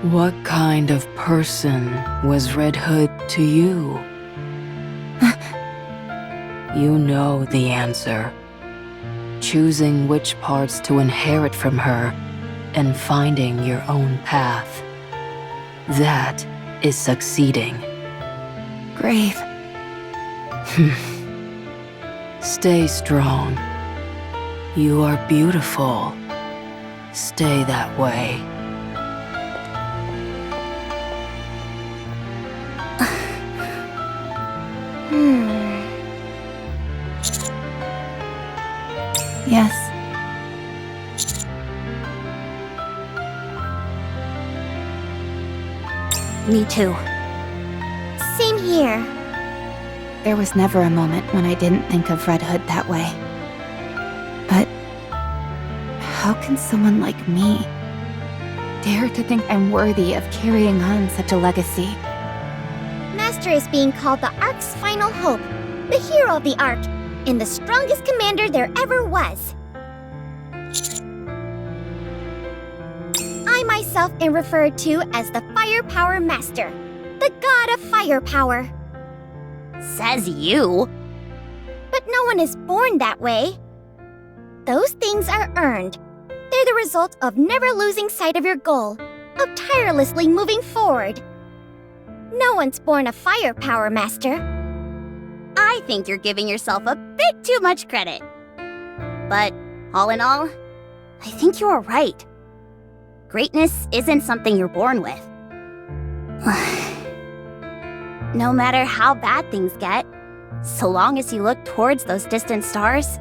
What kind of person was Red Hood to you? You know the answer. Choosing which parts to inherit from her and finding your own path. That is succeeding. Grave. Stay strong. You are beautiful. Stay that way. Yes. Me too. Same here. There was never a moment when I didn't think of Red Hood that way. But how can someone like me dare to think I'm worthy of carrying on such a legacy? Master is being called the Ark's final hope, the hero of the Ark, and the strongest commander there ever was. I myself am referred to as the Firepower Master, the god of firepower. Says you. But no one is born that way. Those things are earned. They're the result of never losing sight of your goal, of tirelessly moving forward. No one's born a Firepower Master. I think you're giving yourself a bit too much credit. But all in all, I think you are right. Greatness isn't something you're born with. No matter how bad things get, so long as you look towards those distant stars,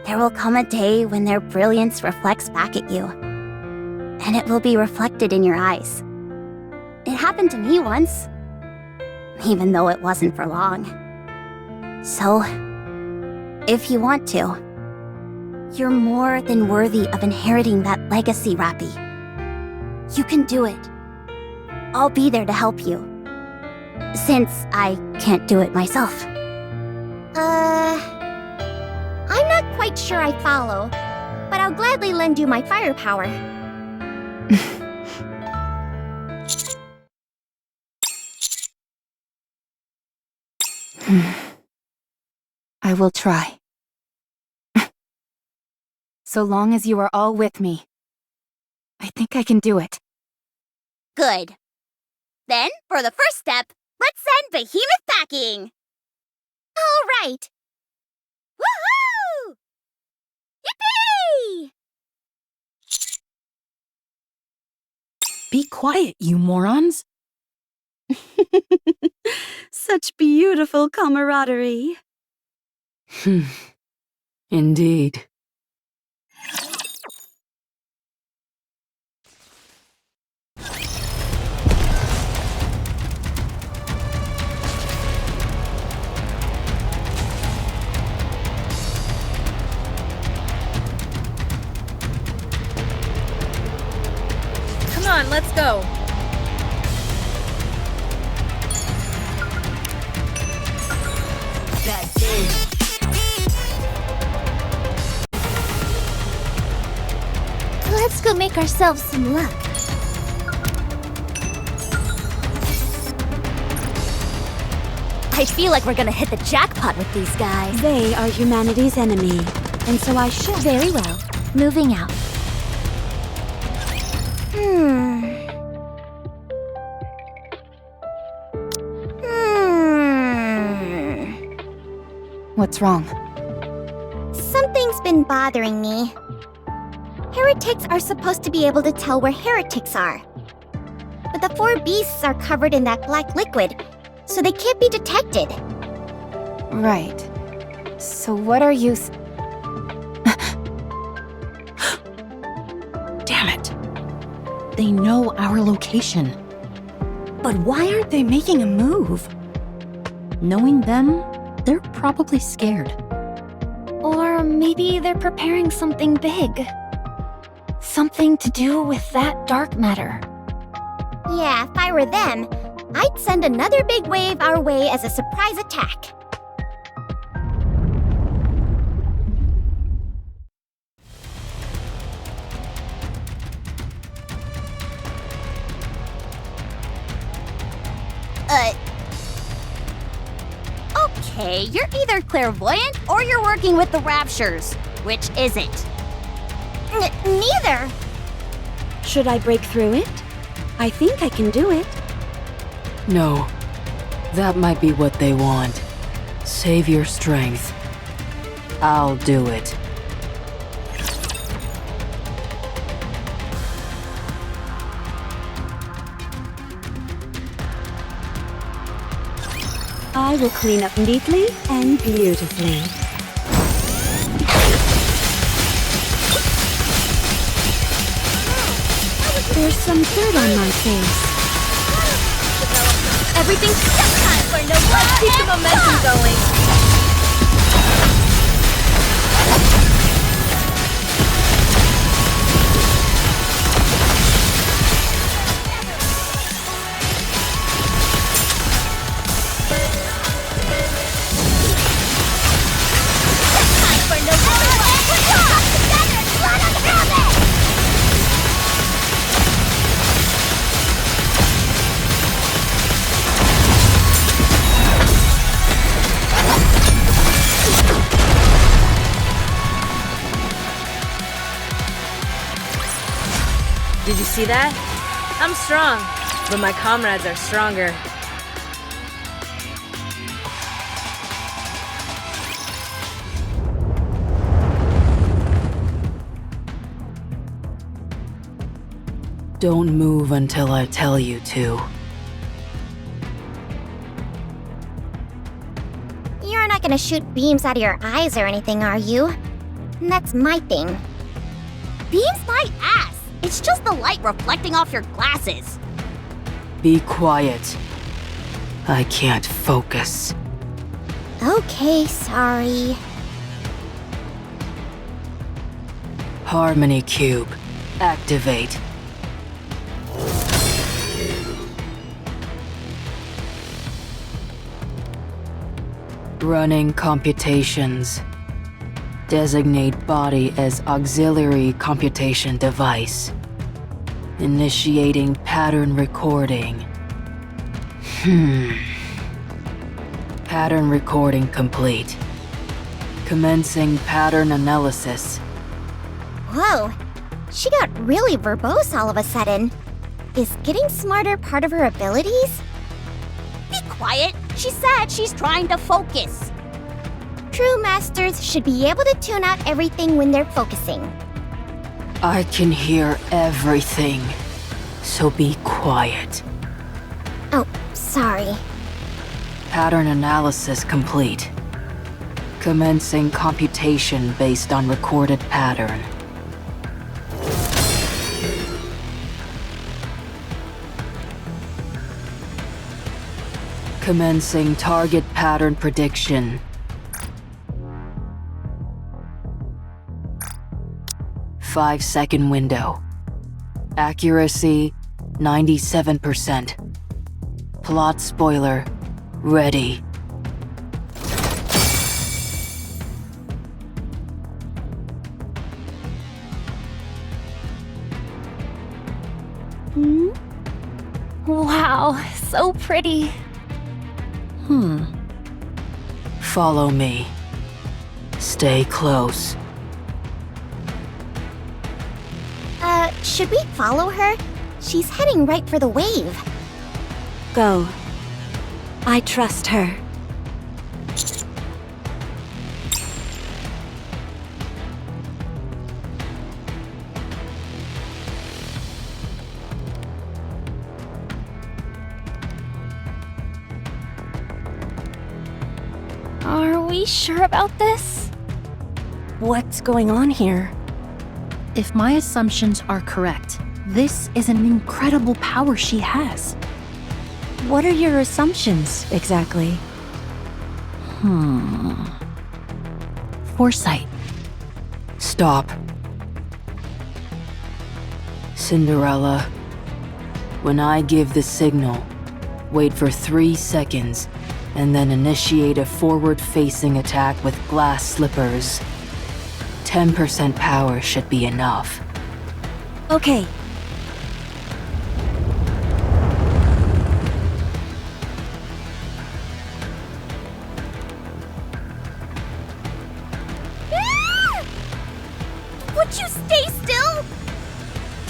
there will come a day when their brilliance reflects back at you. And it will be reflected in your eyes. It happened to me once, even though it wasn't for long. So, if you want to, you're more than worthy of inheriting that legacy, Rappy. You can do it. I'll be there to help you. Since I can't do it myself. I'm not quite sure I follow, but I'll gladly lend you my firepower. I will try. So long as you are all with me, I think I can do it. Good. Then, for the first step, let's send Behemoth packing! All right. Woohoo! Yippee! Be quiet, you morons. Such beautiful camaraderie. Indeed. Come on, let's go. That's it. Let's go make ourselves some luck. I feel like we're gonna hit the jackpot with these guys. They are humanity's enemy, and so I should. Very well. Moving out. What's wrong? Something's been bothering me. Heretics are supposed to be able to tell where heretics are. But the four beasts are covered in that black liquid, so they can't be detected. Right. So what are you... Damn it. They know our location. But why aren't they making a move? Knowing them, they're probably scared. Or maybe they're preparing something big. Something to do with that dark matter. Yeah, if I were them, I'd send another big wave our way as a surprise attack. Okay, you're either clairvoyant or you're working with the Raptures. Which is it? Neither. Should I break through it? I think I can do it. No. That might be what they want. Save your strength. I'll do it. I will clean up neatly and beautifully. There's some dirt on my face. Everything's just time for no let's keep the momentum going. Did you see that? I'm strong, but my comrades are stronger. Don't move until I tell you to. You're not gonna shoot beams out of your eyes or anything, are you? That's my thing. Beams my ass! It's just the light reflecting off your glasses. Be quiet. I can't focus. Okay, sorry. Harmony Cube. Activate. Running computations. Designate body as auxiliary computation device. Initiating pattern recording. Pattern recording complete. Commencing pattern analysis. Whoa, she got really verbose all of a sudden. Is getting smarter part of her abilities? Be quiet! She said she's trying to focus. True masters should be able to tune out everything when they're focusing. I can hear everything, so be quiet. Oh, sorry. Pattern analysis complete. Commencing computation based on recorded pattern. Commencing target pattern prediction. 5-second window. Accuracy 97%. Plot spoiler ready. Wow, so pretty. Follow me. Stay close. Should we follow her? She's heading right for the wave. Go. I trust her. Are we sure about this? What's going on here? If my assumptions are correct, this is an incredible power she has. What are your assumptions, exactly? Foresight. Stop. Cinderella, when I give the signal, wait for 3 seconds, and then initiate a forward-facing attack with glass slippers. 10% power should be enough. Okay.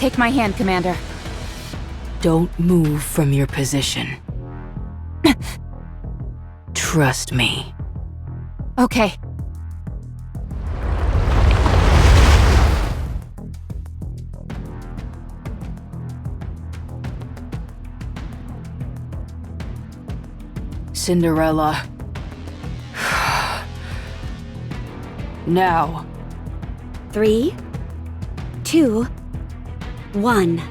Take my hand, Commander. Don't move from your position. Trust me. Okay. Cinderella. Now. 3, 2, 1.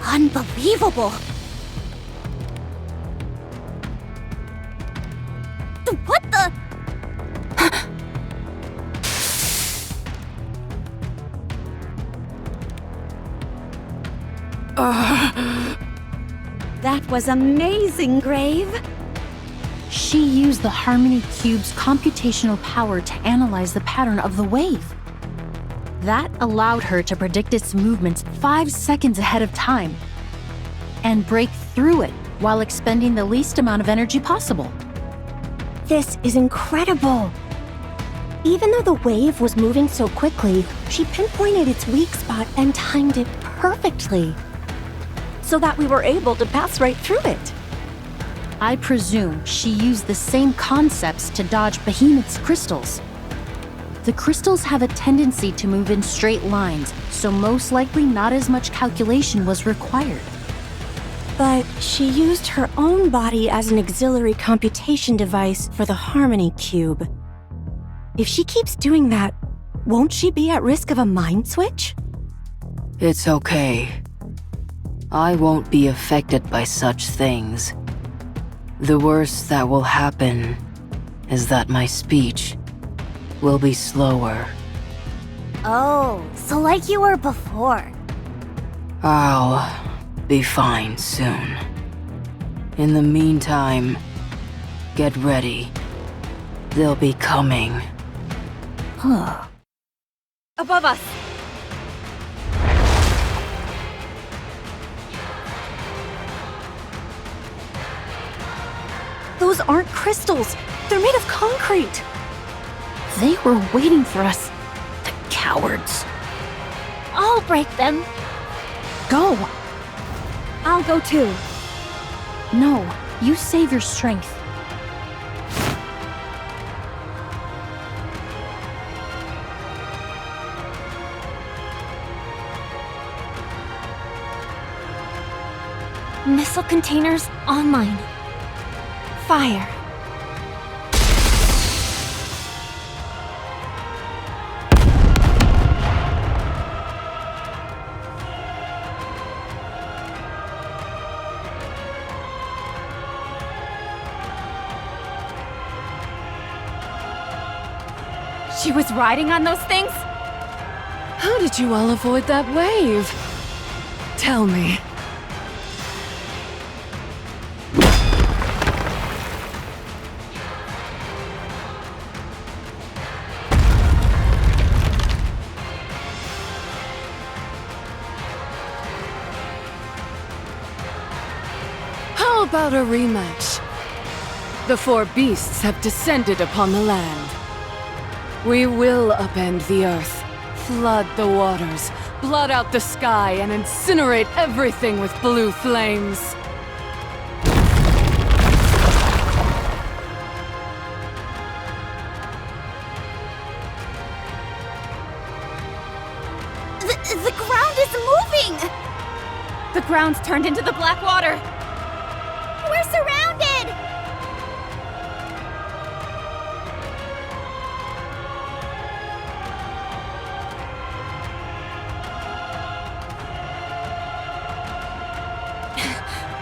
Unbelievable! What the? That was amazing, Grave. She used the Harmony Cube's computational power to analyze the pattern of the wave. That allowed her to predict its movements 5 seconds ahead of time and break through it while expending the least amount of energy possible. This is incredible. Even though the wave was moving so quickly, she pinpointed its weak spot and timed it perfectly, so that we were able to pass right through it. I presume she used the same concepts to dodge Behemoth's crystals. The crystals have a tendency to move in straight lines, so most likely not as much calculation was required. But she used her own body as an auxiliary computation device for the Harmony Cube. If she keeps doing that, won't she be at risk of a mind switch? It's okay. I won't be affected by such things. The worst that will happen is that my speech will be slower. Oh, so like you were before. I'll be fine soon. In the meantime, get ready. They'll be coming. Above us! Those aren't crystals! They're made of concrete! They were waiting for us. The cowards. I'll break them. Go! I'll go too. No, you save your strength. Missile containers online. Fire. She was riding on those things? How did you all avoid that wave? Tell me. How about a rematch? The four beasts have descended upon the land. We will upend the earth, flood the waters, blot out the sky, and incinerate everything with blue flames. The ground is moving! The ground's turned into the black water! We're surrounded!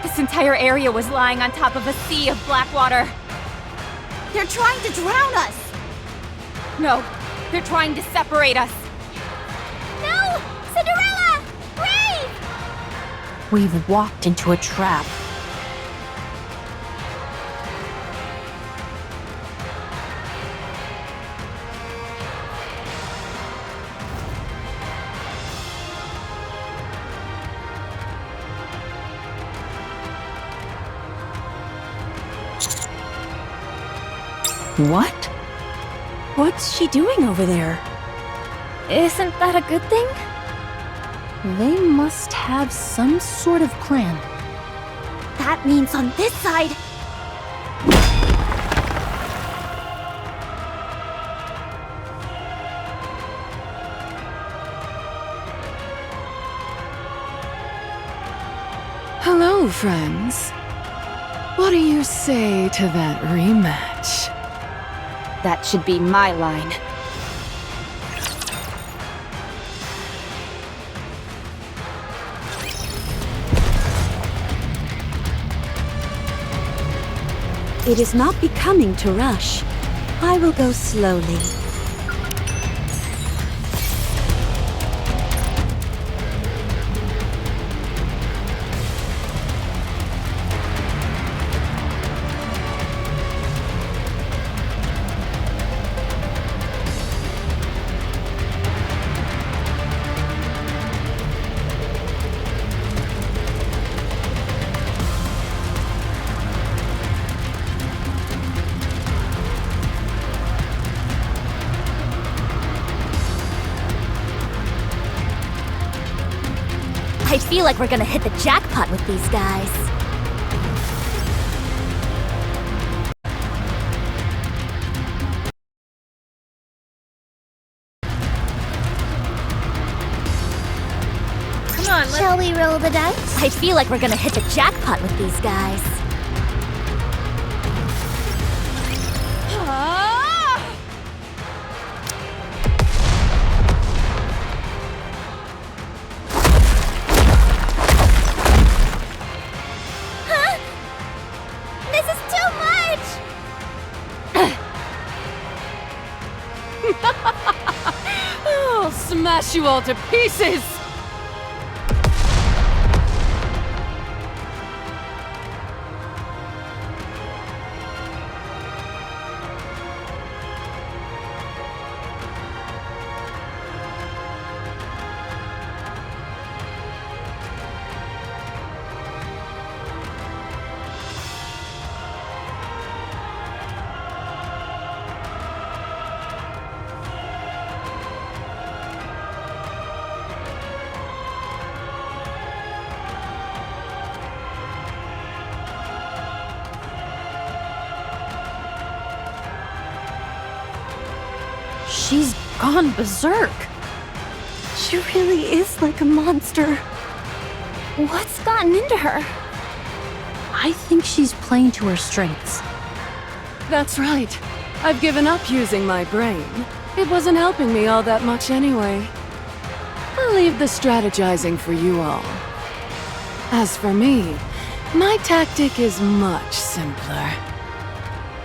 This entire area was lying on top of a sea of black water. They're trying to drown us! No, they're trying to separate us. No! Cinderella! Brave! We've walked into a trap. What? What's she doing over there? Isn't that a good thing? They must have some sort of plan. That means on this side... Hello, friends. What do you say to that rematch? That should be my line. It is not becoming to rush. I will go slowly. I feel like we're gonna hit the jackpot with these guys. Come on, let's... Shall we roll the dice? I feel like we're gonna hit the jackpot with these guys. This is too much! I'll smash you all to pieces! She's gone berserk. She really is like a monster. What's gotten into her? I think she's playing to her strengths. That's right. I've given up using my brain. It wasn't helping me all that much anyway. I'll leave the strategizing for you all. As for me, my tactic is much simpler.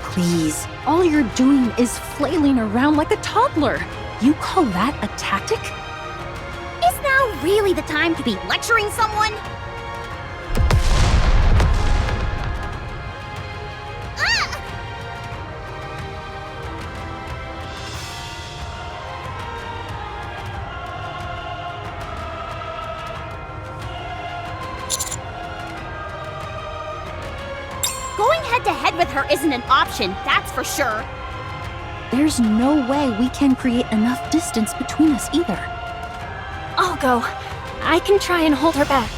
Please, all you're doing is flailing around like a toddler. You call that a tactic? Is now really the time to be lecturing someone? Going head-to-head with her isn't an option, that's for sure. There's no way we can create enough distance between us either. I'll go. I can try and hold her back.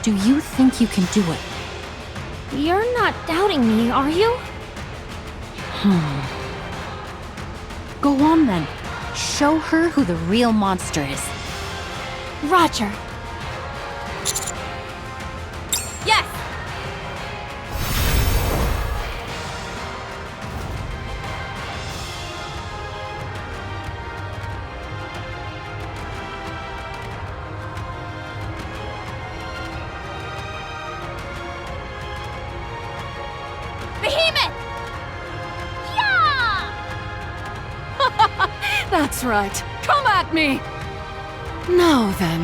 Do you think you can do it? You're not doubting me, are you? Go on then. Show her who the real monster is. Roger. Yes! That's right. Come at me! Now then.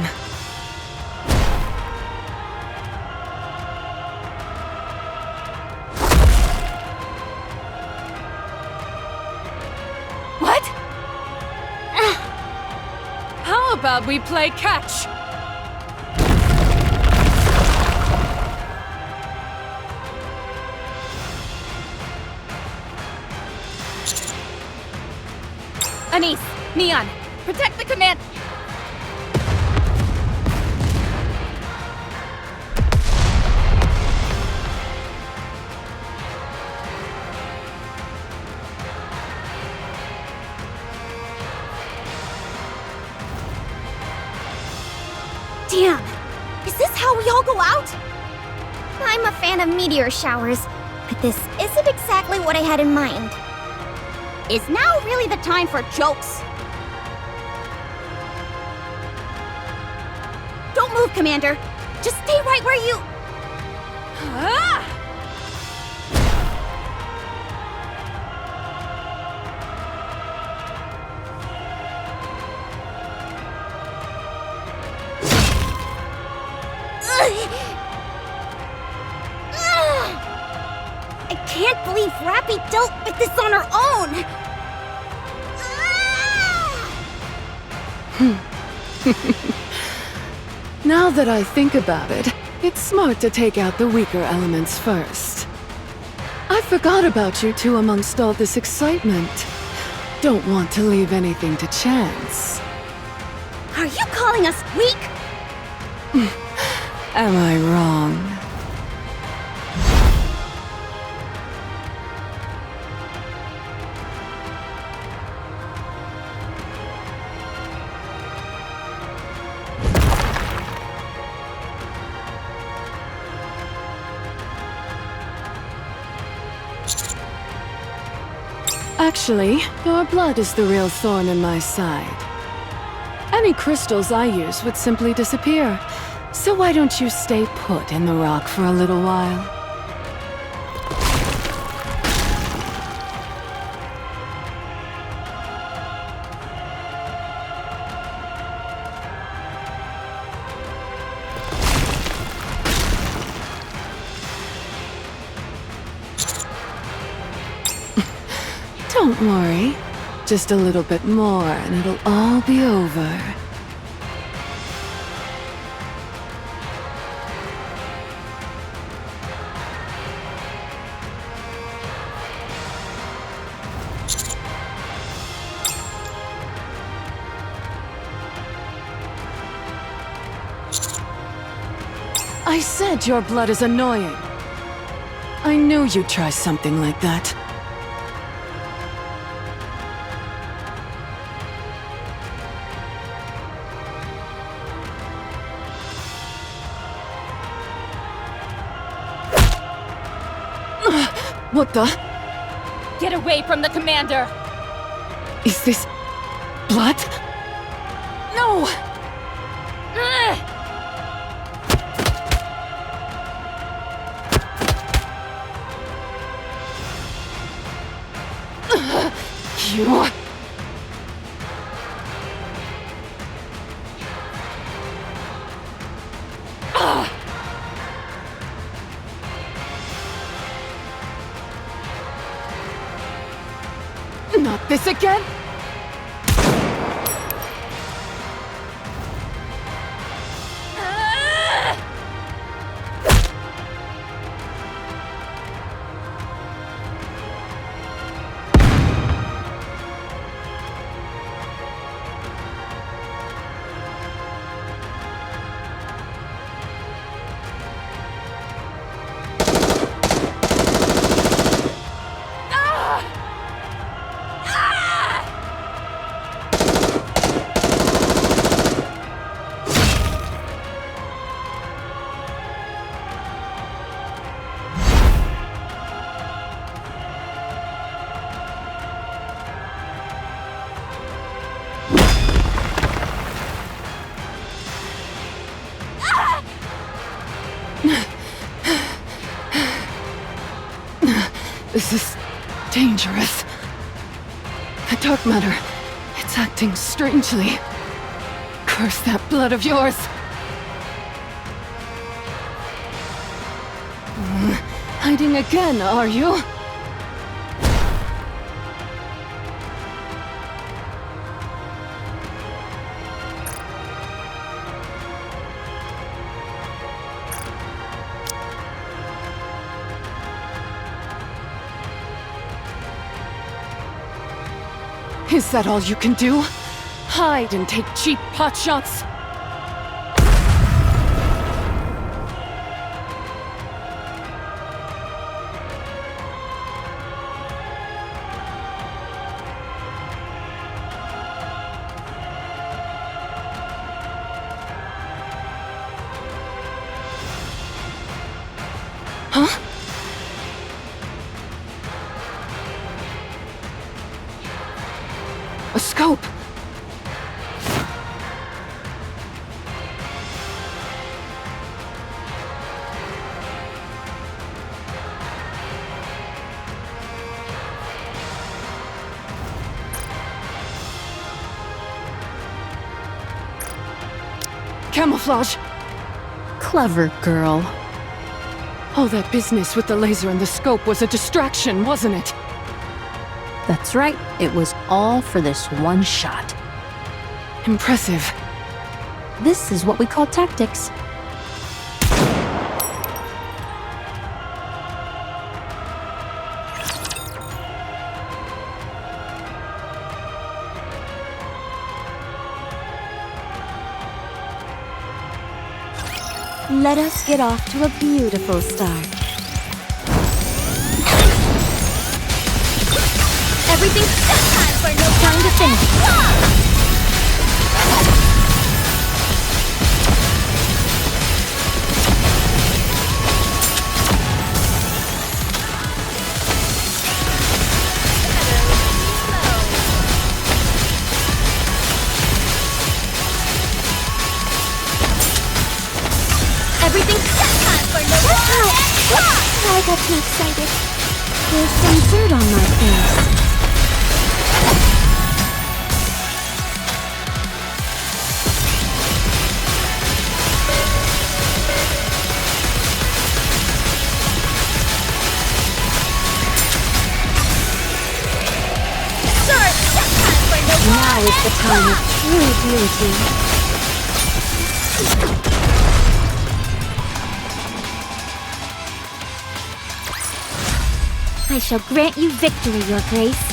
What? How about we play catch? Anise, Neon, protect the command. Damn! Is this how we all go out? I'm a fan of meteor showers, but this isn't exactly what I had in mind. Is now really the time for jokes? Don't move, Commander. Just stay right where you... Ah! I can't believe Rappy dealt with this on her own! Now that I think about it, it's smart to take out the weaker elements first. I forgot about you two amongst all this excitement. Don't want to leave anything to chance. Are you calling us weak? Am I wrong? Actually, your blood is the real thorn in my side. Any crystals I use would simply disappear. So why don't you stay put in the rock for a little while? Don't worry. Just a little bit more and it'll all be over. I said your blood is annoying. I knew you'd try something like that. What the? Get away from the commander! Is this... blood? No! You... Not this again? This is dangerous. The dark matter, it's acting strangely. Curse that blood of yours. Hiding again, are you? Is that all you can do? Hide and take cheap potshots? Huh? A scope! Camouflage! Clever girl. All that business with the laser and the scope was a distraction, wasn't it? That's right, it was all for this one shot. Impressive. This is what we call tactics. Let us get off to a beautiful start. Everything's time for no time to finish. Everything's time for no time. I got too excited. There's some dirt on my face. Now is the time of true beauty. I shall grant you victory, Your Grace.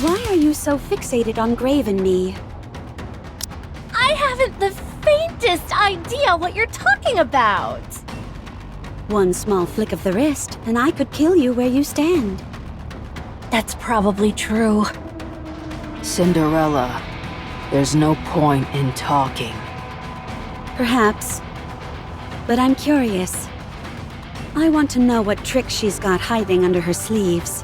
Why are you so fixated on Grave and me? I haven't the faintest idea what you're talking about. One small flick of the wrist, and I could kill you where you stand. That's probably true. Cinderella, there's no point in talking. Perhaps. But I'm curious. I want to know what trick she's got hiding under her sleeves.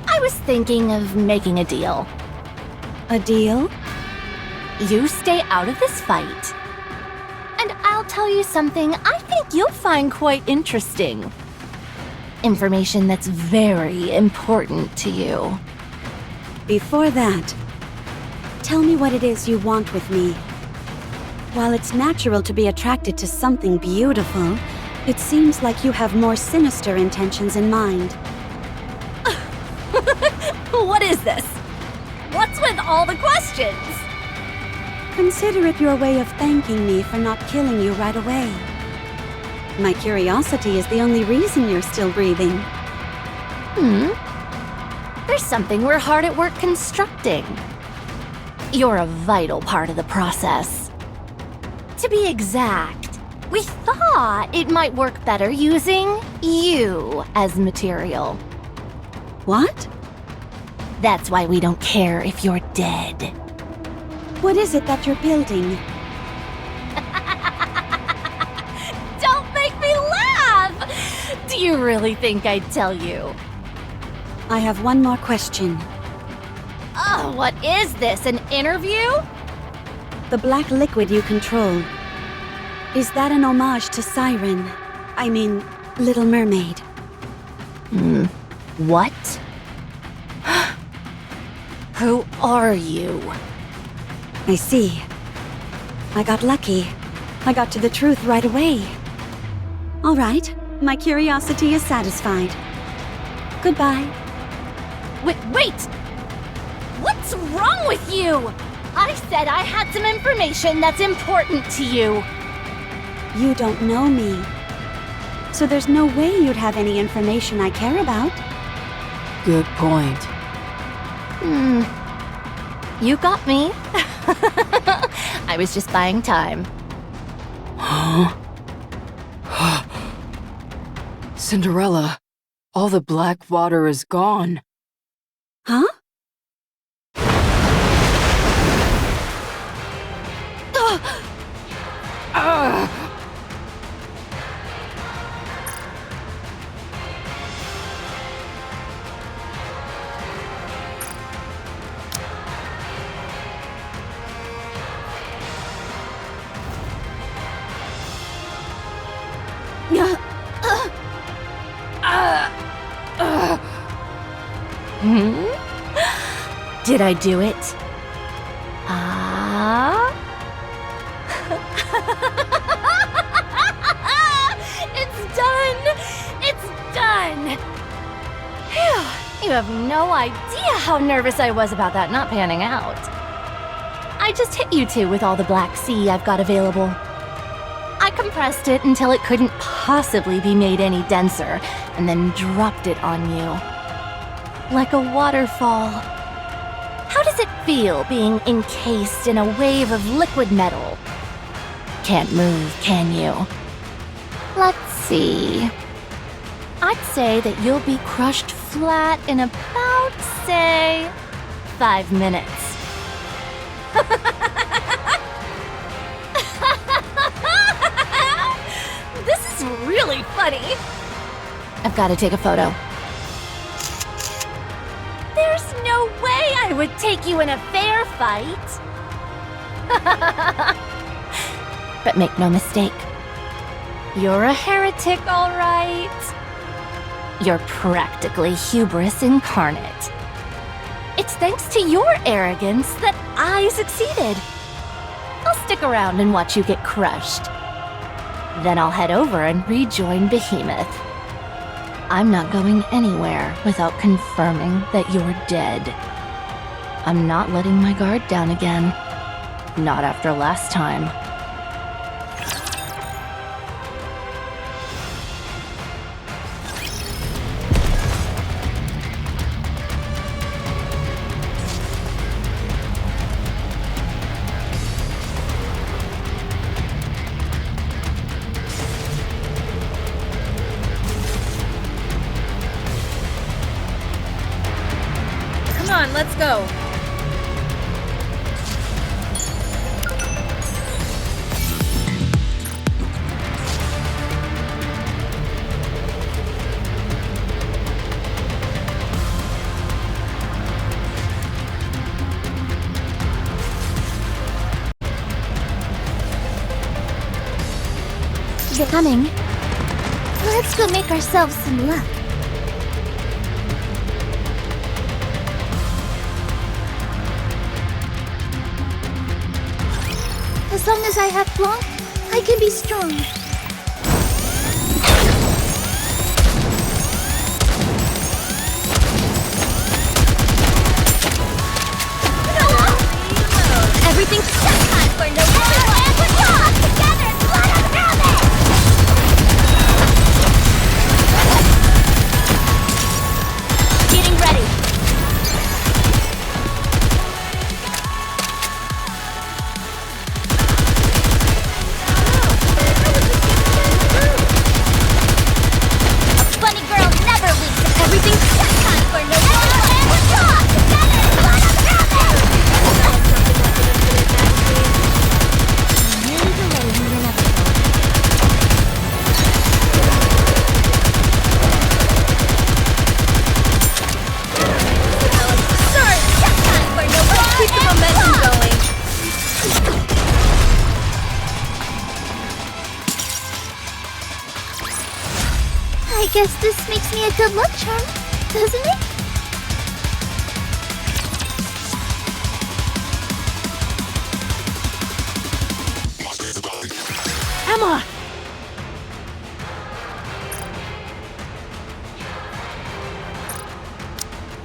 I was thinking of making a deal. A deal? You stay out of this fight. And I'll tell you something I think you'll find quite interesting. Information that's very important to you. Before that, tell me what it is you want with me. While it's natural to be attracted to something beautiful, it seems like you have more sinister intentions in mind. What is this? What's with all the questions? Consider it your way of thanking me for not killing you right away. My curiosity is the only reason you're still breathing. There's something we're hard at work constructing. You're a vital part of the process. To be exact, we thought it might work better using you as material. What? That's why we don't care if you're dead. What is it that you're building? Don't make me laugh! Do you really think I'd tell you? I have one more question. Oh, what is this, an interview? The black liquid you control. Is that an homage to Siren? I mean, Little Mermaid. What? Who are you? I see. I got lucky. I got to the truth right away. All right, my curiosity is satisfied. Goodbye. Wait! What's wrong with you? I said I had some information that's important to you. You don't know me. so there's no way you'd have any information I care about. Good point. You got me. I was just buying time. Cinderella, all the black water is gone. Huh? Did I do it? It's done! It's done! Phew, you have no idea how nervous I was about that not panning out. I just hit you two with all the Black Sea I've got available. I compressed it until it couldn't possibly be made any denser, and then dropped it on you. Like a waterfall. How does it feel being encased in a wave of liquid metal? Can't move, can you? Let's see. I'd say that you'll be crushed flat in about, say, 5 minutes. This is really funny. I've got to take a photo. There's no way I would take you in a fair fight. But make no mistake. You're a heretic, all right. You're practically hubris incarnate. It's thanks to your arrogance that I succeeded. I'll stick around and watch you get crushed. Then I'll head over and rejoin Behemoth. I'm not going anywhere without confirming that you're dead. I'm not letting my guard down again. Not after last time. Come on, let's go. They're coming. Let's go make ourselves some luck. As long as I have Blanc, I can be strong. Everything's set time for no everyone! We're all together! Let us have it! Getting ready. Bunny girl never leaves. Everything's set time for no everyone! We're all together! Let us have it! Really delaying your inevitable. Sorry, set time for no Keep the momentum going. I guess this makes me a good luck charm, doesn't it? Emma!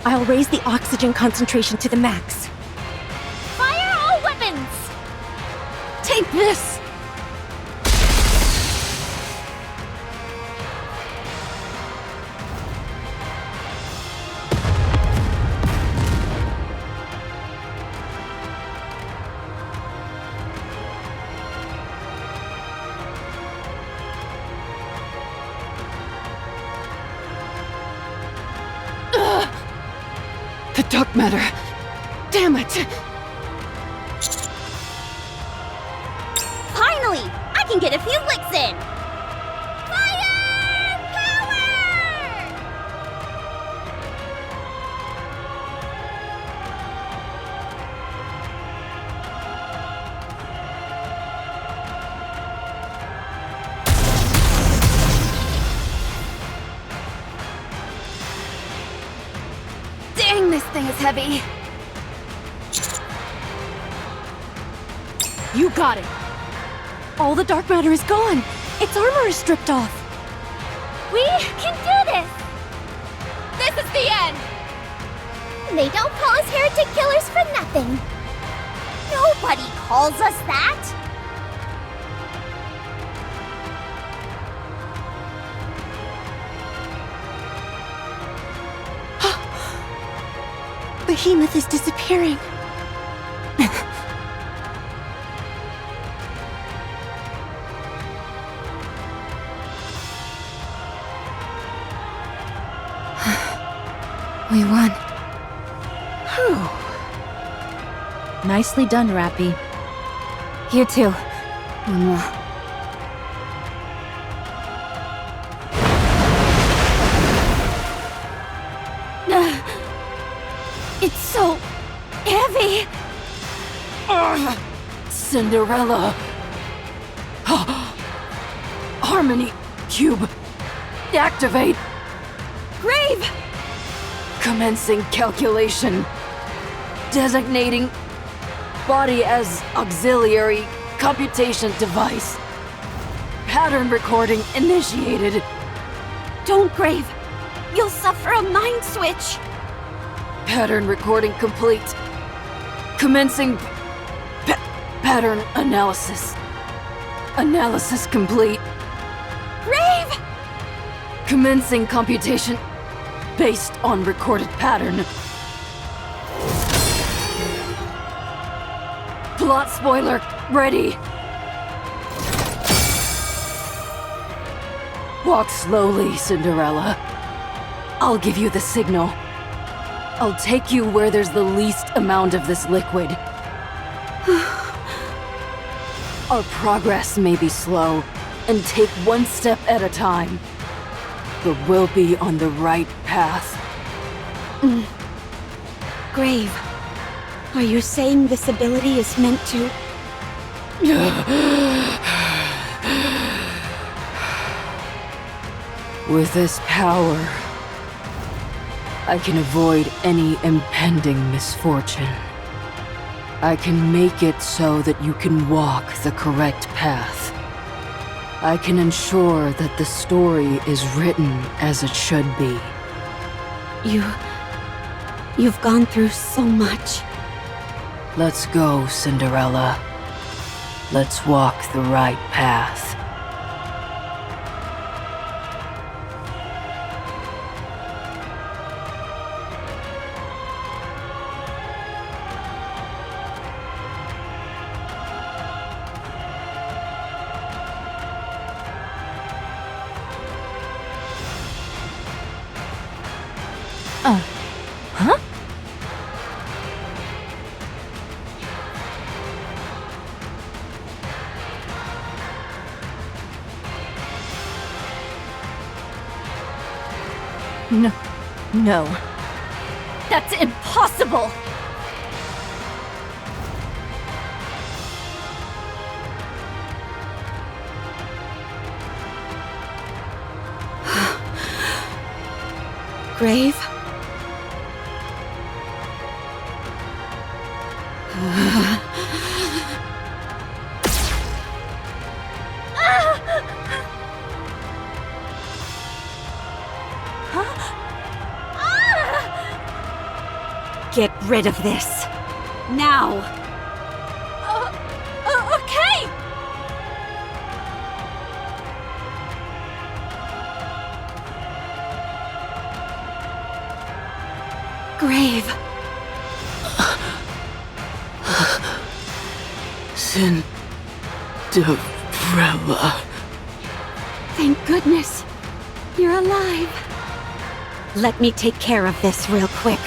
I'll raise the oxygen concentration to the max. Fire all weapons! Take this! dark matter. Damn it! Finally! I can get a few licks in! Fire! Power! Dang, this thing is heavy. You got it! All the dark matter is gone! Its armor is stripped off! We can do this! This is the end! They don't call us heretic killers for nothing. Nobody calls us that! Behemoth is disappearing. We won. Whew. Nicely done, Rappy. You too. It's so heavy! Cinderella! Harmony Cube! Activate! Grave! Commencing calculation. Designating body as auxiliary computation device. Pattern recording initiated. Don't, Grave! You'll suffer a mind switch! Pattern recording complete. Commencing pattern analysis. Analysis complete. Grave! Commencing computation based on recorded pattern. Plot spoiler ready. Walk slowly, Cinderella. I'll give you the signal. I'll take you where there's the least amount of this liquid. Our progress may be slow, and take one step at a time. But we'll be on the right path. Grave, are you saying this ability is meant to... With this power, I can avoid any impending misfortune. I can make it so that you can walk the correct path. I can ensure that the story is written as it should be. You've gone through so much. Let's go, Cinderella. Let's walk the right path. Huh? No. That's impossible! Grave? Get rid of this. Now! Okay! Grave. Cinderella. Thank goodness. You're alive. Let me take care of this real quick.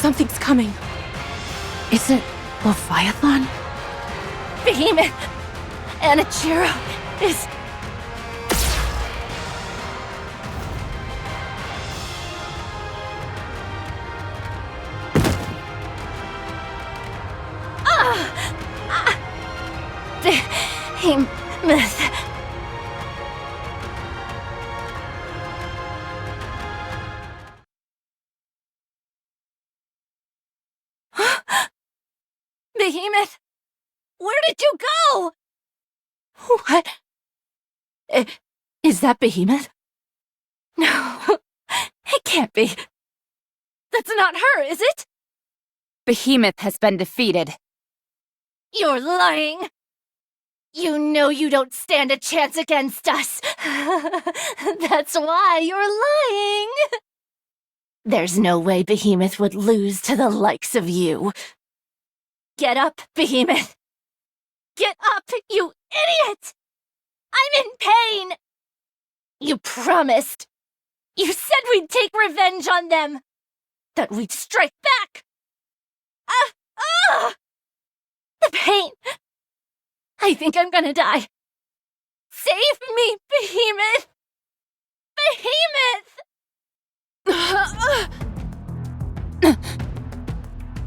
Something's coming. Is it Leviathan? Behemoth! Anichiro is... Behemoth... Behemoth! Where did you go? What? Is that Behemoth? No, it can't be. That's not her, is it? Behemoth has been defeated. You're lying. You know you don't stand a chance against us. That's why you're lying. There's no way Behemoth would lose to the likes of you. Get up, Behemoth. Get up, you idiot! I'm in pain! You promised. You said we'd take revenge on them. That we'd strike back. The pain. I think I'm gonna die. Save me, Behemoth! Behemoth!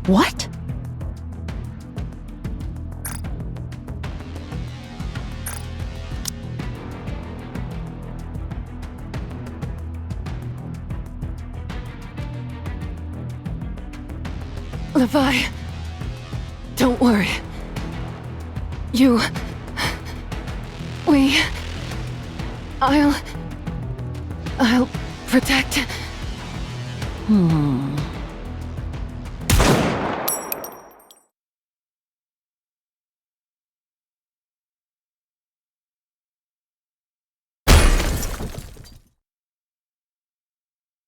What? Levi, don't worry. I'll protect.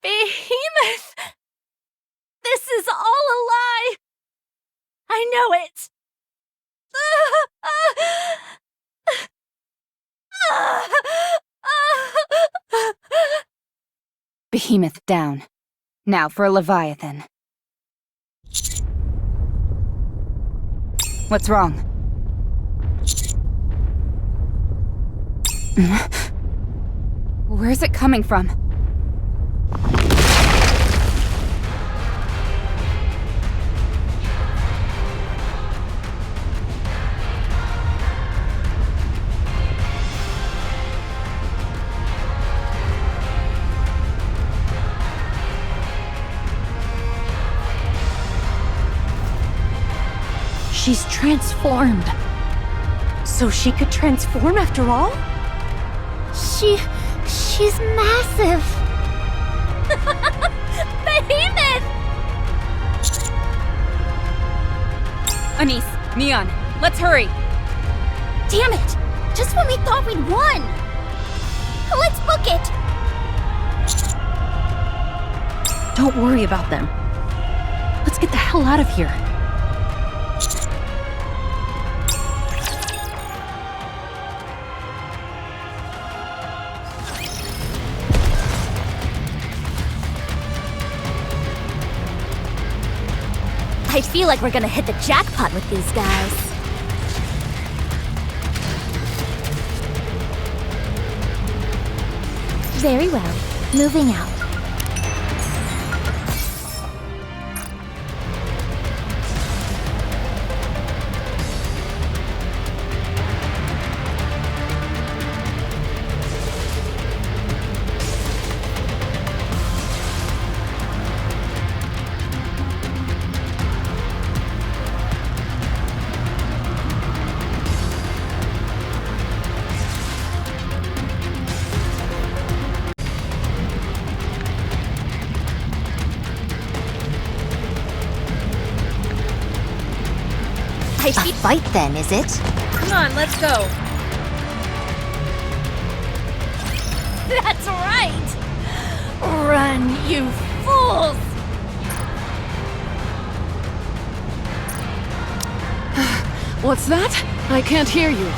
Behemoth! This is all a lie! I know it! Behemoth down. Now for Leviathan. What's wrong? Where's it coming from? She's transformed. So she could transform after all? She's massive. Behemoth! Anise, Neon, let's hurry! Damn it! Just when we thought we'd won! Let's book it! Don't worry about them. Let's get the hell out of here. I feel like we're gonna hit the jackpot with these guys. Very well. Moving out. A fight then, is it? Come on, let's go. That's right! Run, you fools! What's that? I can't hear you.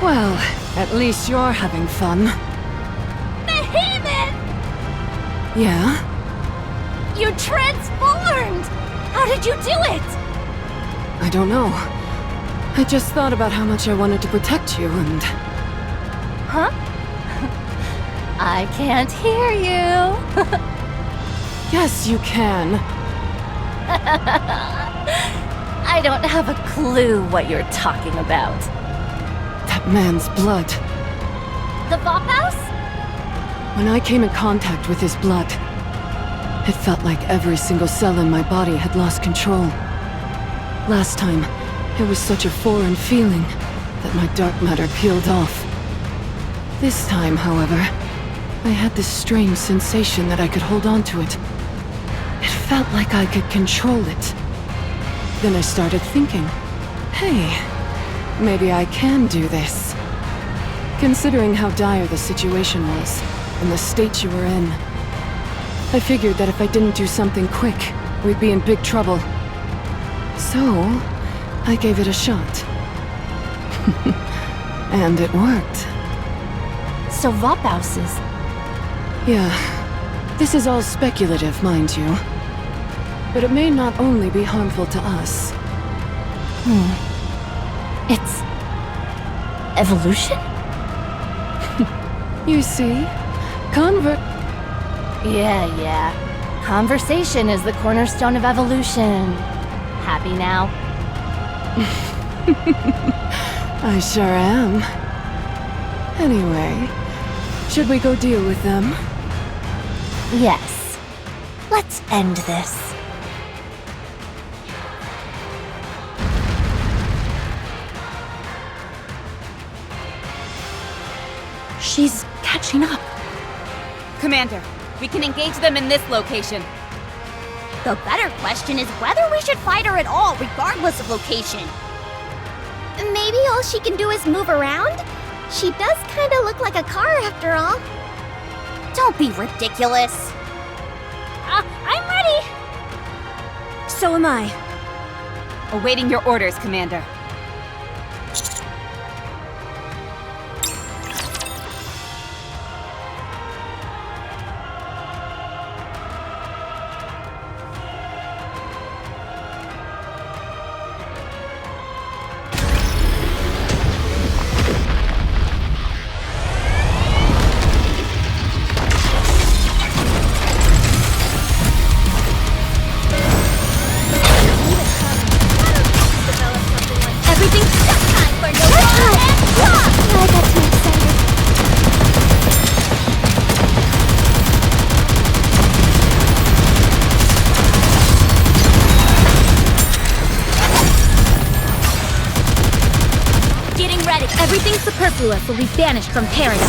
Well, At least you're having fun. Behemoth! Yeah? You transformed! How did you do it? I don't know. I just thought about how much I wanted to protect you and... Huh? I can't hear you. Yes, you can. I don't have a clue what you're talking about. That man's blood. The Vop House? When I came in contact with his blood, it felt like every single cell in my body had lost control. Last time, it was such a foreign feeling that my dark matter peeled off. This time, however, I had this strange sensation that I could hold on to it. It felt like I could control it. Then I started thinking, hey, maybe I can do this. Considering how dire the situation was, and the state you were in, I figured that if I didn't do something quick, we'd be in big trouble. So, I gave it a shot. And it worked. So Vop Houses. Yeah, this is all speculative, mind you. But it may not only be harmful to us. It's... evolution? You see? Yeah. Conversation is the cornerstone of evolution. Happy now? I sure am. Anyway, should we go deal with them? Yes. Let's end this. She's catching up. Commander, we can engage them in this location. The better question is whether we should fight her at all, regardless of location. Maybe all she can do is move around? She does kinda look like a car after all. Don't be ridiculous. I'm ready! So am I. Awaiting your orders, Commander. Everything superfluous will be banished from paradise.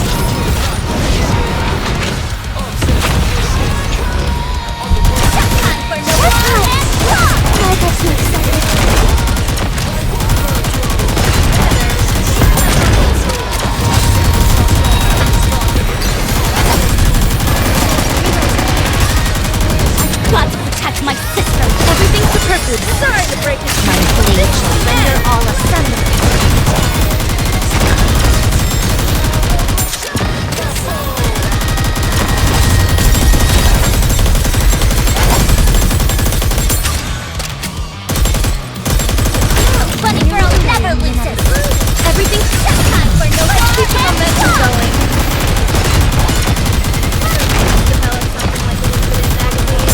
I got too excited. I've got to protect my sister. Everything superfluous. Sorry to break it. My blade shall render all asunder. Bunny girl never loses. Everything's just time for no Let's keep the momentum going. Develop something like an infinite magazine.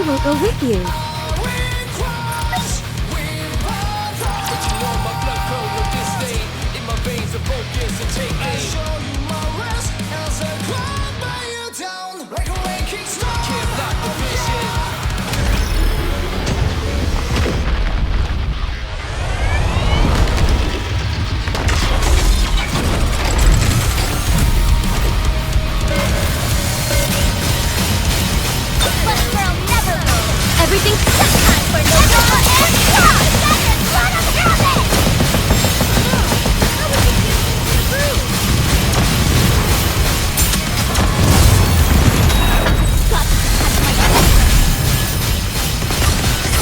will go with you. Everything's time for no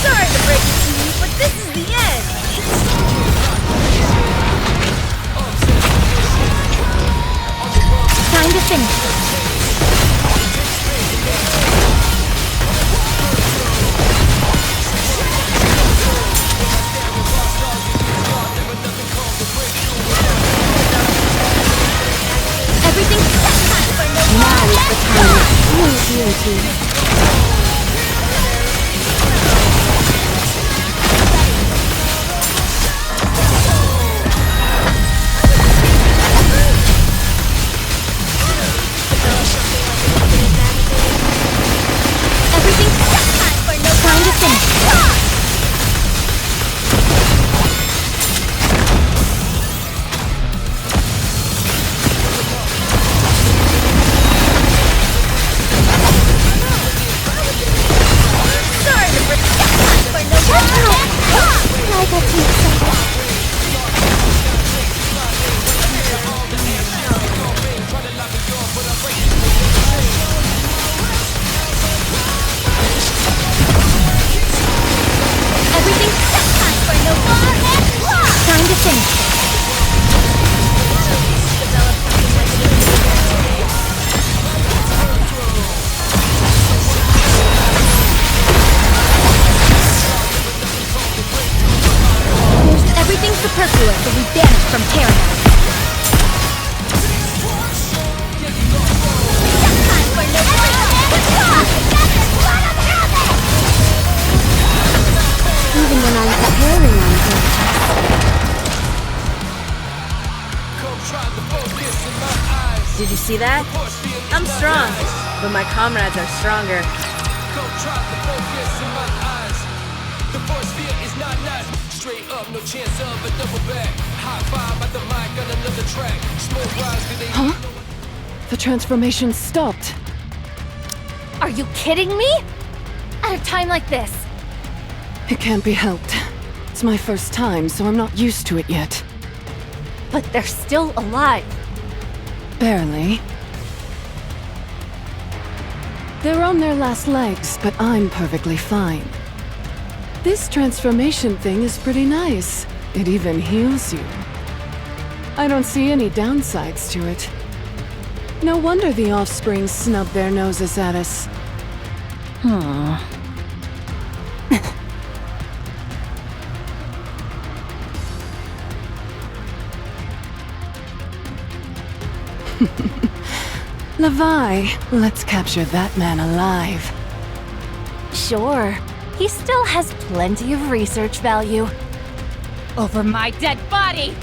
Sorry to break it to you, but this is the end! Time to finish this. Now is the time of true beauty. Time to finish. Superfluous will be banished from paradise. Even when I'm preparing on Did you see that? I'm strong, but my comrades are stronger. Straight up, no chance of a double back. High five at the mic on another track. Smoke rise, Huh? The transformation stopped. Are you kidding me? At a time like this? It can't be helped. It's my first time, so I'm not used to it yet. But they're still alive. Barely. They're on their last legs, but I'm perfectly fine. This transformation thing is pretty nice. It even heals you. I don't see any downsides to it. No wonder the offspring snub their noses at us. Levi, let's capture that man alive. Sure. He still has plenty of research value. Over my dead body!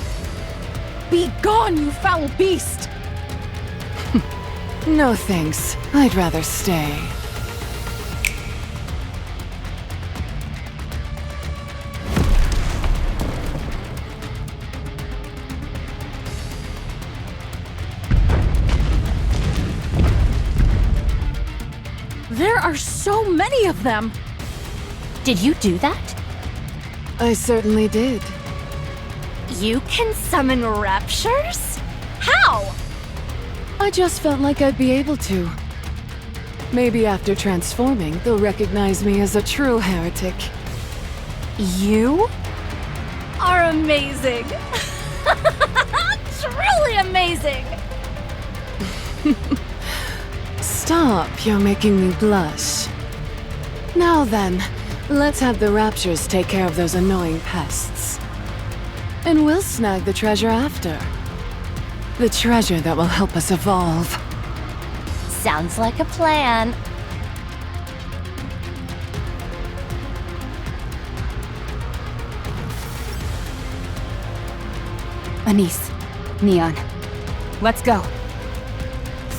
Be gone, you foul beast! No thanks. I'd rather stay. There are so many of them! Did you do that? I certainly did. You can summon raptures? How? I just felt like I'd be able to. Maybe after transforming, they'll recognize me as a true heretic. You are amazing. Truly amazing. Stop, you're making me blush. Now then, let's have the raptures take care of those annoying pests. And we'll snag the treasure after. The treasure that will help us evolve. Sounds like a plan. Anise, Neon, let's go.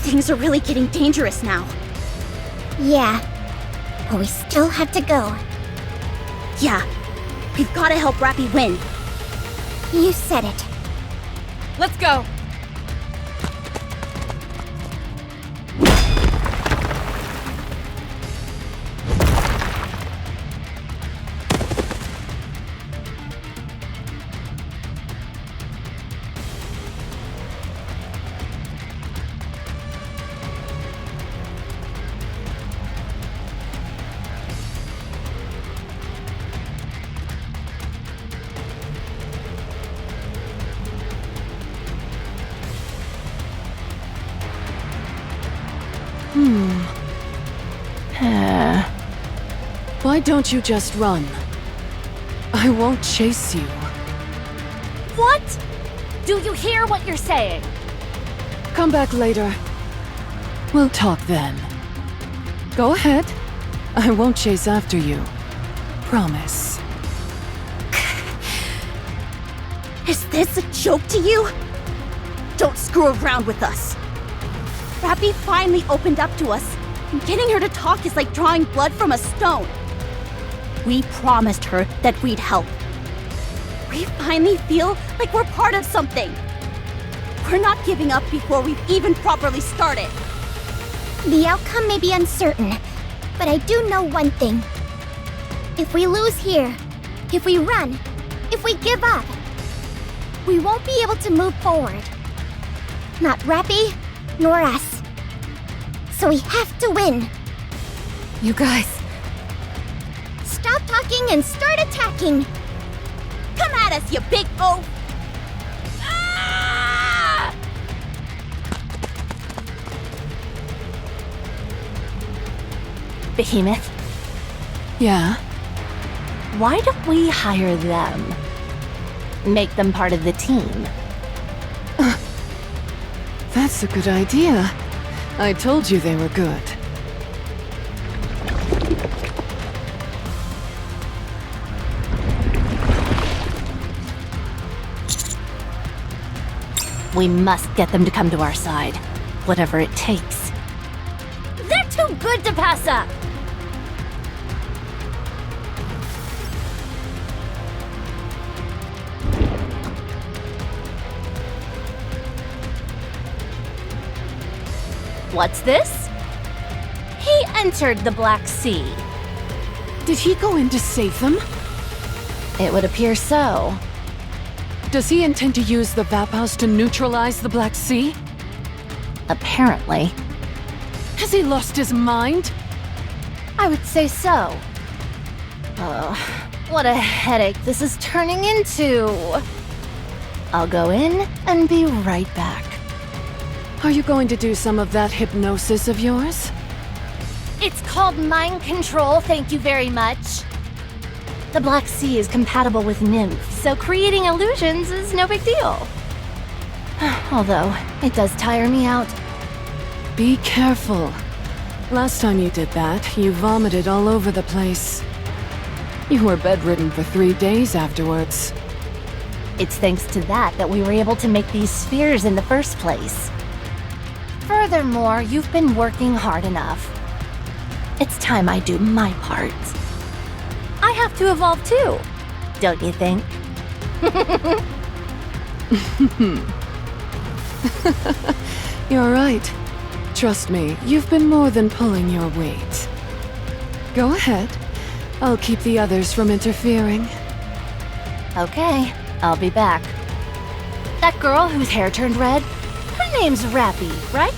Things are really getting dangerous now. Yeah, but we still have to go. Yeah, we've gotta help Rappy win. You said it. Let's go! Why don't you just run? I won't chase you. What? Do you hear what you're saying? Come back later. We'll talk then. Go ahead. I won't chase after you. Promise. Is this a joke to you? Don't screw around with us. Rappy finally opened up to us, and getting her to talk is like drawing blood from a stone. We promised her that we'd help. We finally feel like we're part of something. We're not giving up before we've even properly started. The outcome may be uncertain, but I do know one thing. If we lose here, if we run, if we give up, we won't be able to move forward. Not Rappy, nor us. So we have to win. You guys, Stop talking and start attacking! Come at us, you big oaf! Ah! Behemoth, Yeah? why don't we hire them? Make them part of the team. That's a good idea. I told you they were good. We must get them to come to our side, whatever it takes. They're too good to pass up! What's this? He entered the Black Sea. Did he go in to save them? It would appear so. Does he intend to use the Vap House to neutralize the Black Sea? Apparently. Has he lost his mind? I would say so. Oh, what a headache this is turning into. I'll go in and be right back. Are you going to do some of that hypnosis of yours? It's called mind control, thank you very much. The Black Sea is compatible with Nymph, so creating illusions is no big deal. Although, it does tire me out. Be careful. Last time you did that, you vomited all over the place. You were bedridden for 3 days afterwards. It's thanks to that we were able to make these spheres in the first place. Furthermore, you've been working hard enough. It's time I do my part. I have to evolve too, don't you think? You're right. Trust me, you've been more than pulling your weight. Go ahead. I'll keep the others from interfering. Okay, I'll be back. That girl whose hair turned red? Her name's Rappy, right?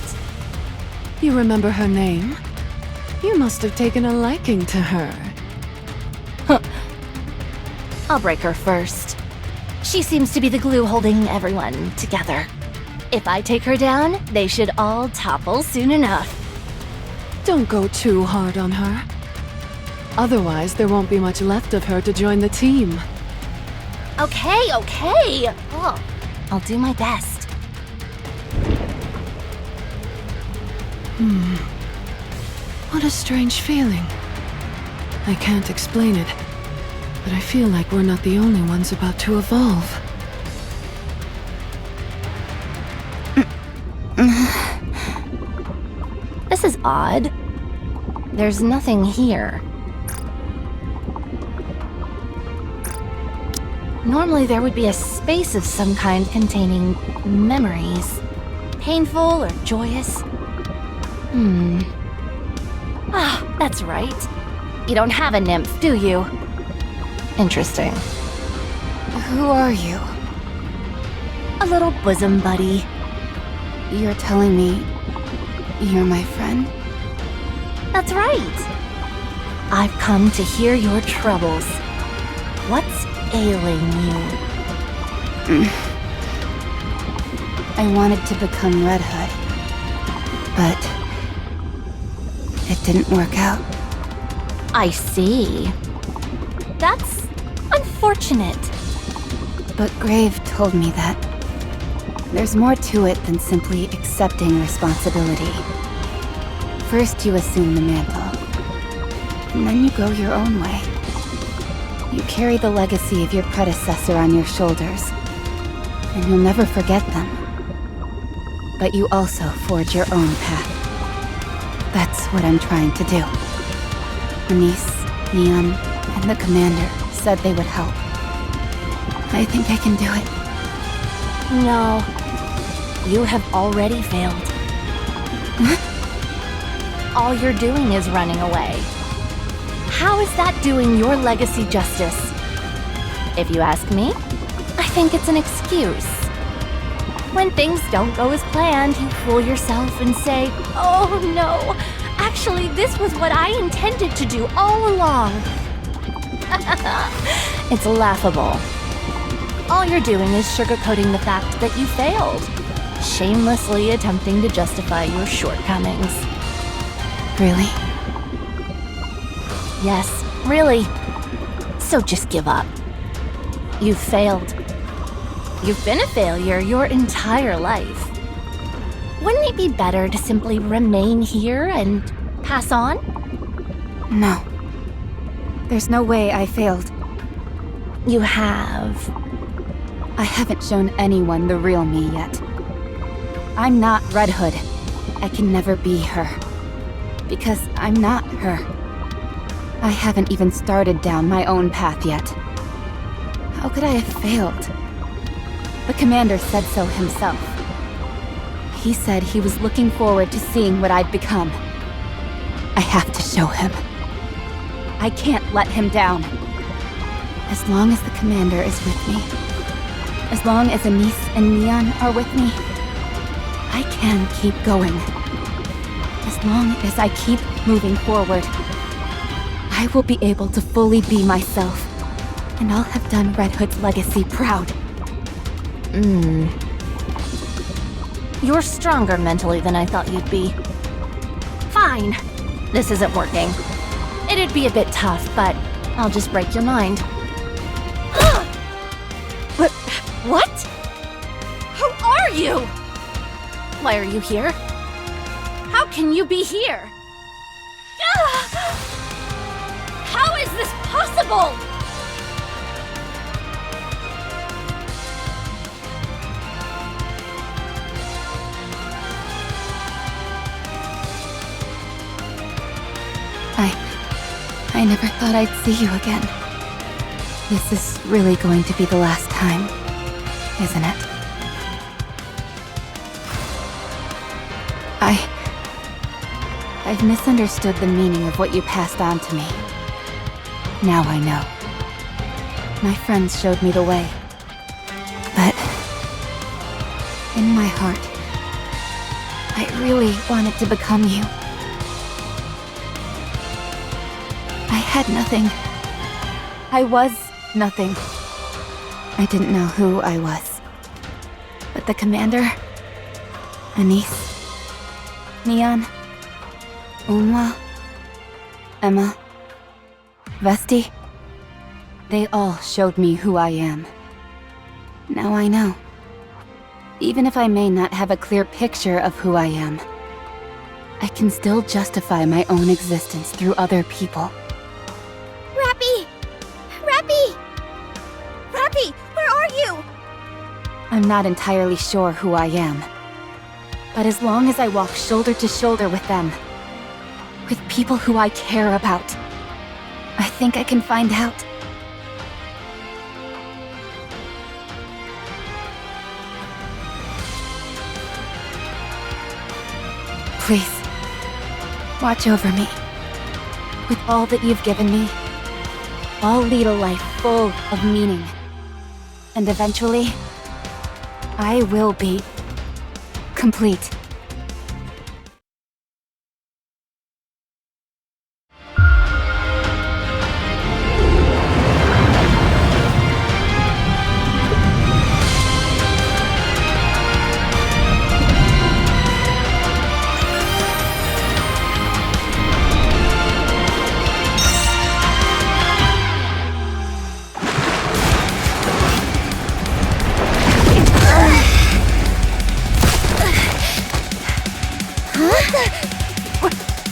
You remember her name? You must have taken a liking to her. I'll break her first. She seems to be the glue holding everyone together. If I take her down, they should all topple soon enough. Don't go too hard on her. Otherwise, there won't be much left of her to join the team. Okay. Oh, I'll do my best. What a strange feeling. I can't explain it, but I feel like we're not the only ones about to evolve. This is odd. There's nothing here. Normally there would be a space of some kind containing memories. Painful or joyous. Ah, that's right. You don't have a nymph, do you? Interesting. Who are you? A little bosom buddy. You're telling me you're my friend? That's right. I've come to hear your troubles. What's ailing you? I wanted to become Red Hood, but it didn't work out. I see. That's unfortunate. But Grave told me that there's more to it than simply accepting responsibility. First you assume the mantle, and then you go your own way. You carry the legacy of your predecessor on your shoulders, and you'll never forget them. But you also forge your own path. That's what I'm trying to do. Anise, Neon, and the commander said they would help. I think I can do it. No. You have already failed. All you're doing is running away. How is that doing your legacy justice? If you ask me, I think it's an excuse. When things don't go as planned, you fool yourself and say, "Oh no, actually this was what I intended to do all along." It's laughable. All you're doing is sugarcoating the fact that you failed, shamelessly attempting to justify your shortcomings. Really? Yes, really. So just give up. You've failed. You've been a failure your entire life. Wouldn't it be better to simply remain here and pass on? No. There's no way I failed. You have. I haven't shown anyone the real me yet. I'm not Red Hood. I can never be her. Because I'm not her. I haven't even started down my own path yet. How could I have failed? The commander said so himself. He said he was looking forward to seeing what I'd become. I have to show him. I can't let him down. As long as the commander is with me, as long as Anise and Neon are with me, I can keep going. As long as I keep moving forward, I will be able to fully be myself, and I'll have done Red Hood's legacy proud. You're stronger mentally than I thought you'd be. Fine. This isn't working. It'd be a bit tough, but I'll just break your mind. What? Who are you? Why are you here? How can you be here? How is this possible? I never thought I'd see you again. This is really going to be the last time, isn't it? I've misunderstood the meaning of what you passed on to me. Now I know. My friends showed me the way. But in my heart, I really wanted to become you. I had nothing. I was nothing. I didn't know who I was. But the commander, Anise, Neon, Unwa, Emma, Vesti, they all showed me who I am. Now I know. Even if I may not have a clear picture of who I am, I can still justify my own existence through other people. Rappy! Rappy! Rappy, where are you? I'm not entirely sure who I am. But as long as I walk shoulder to shoulder with them, with people who I care about. I think I can find out. Please, watch over me. With all that you've given me, I'll lead a life full of meaning. And eventually, I will be complete.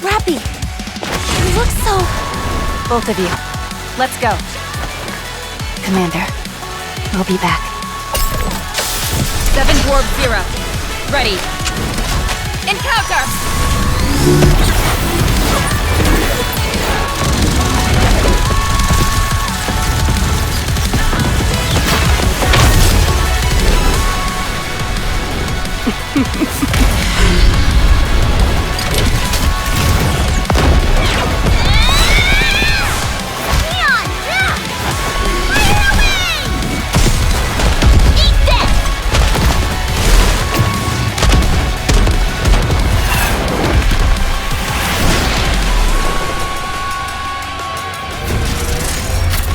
Rappy! You look so... Both of you, let's go. Commander, we'll be back. 7 Dwarf 0. Ready. Encounter!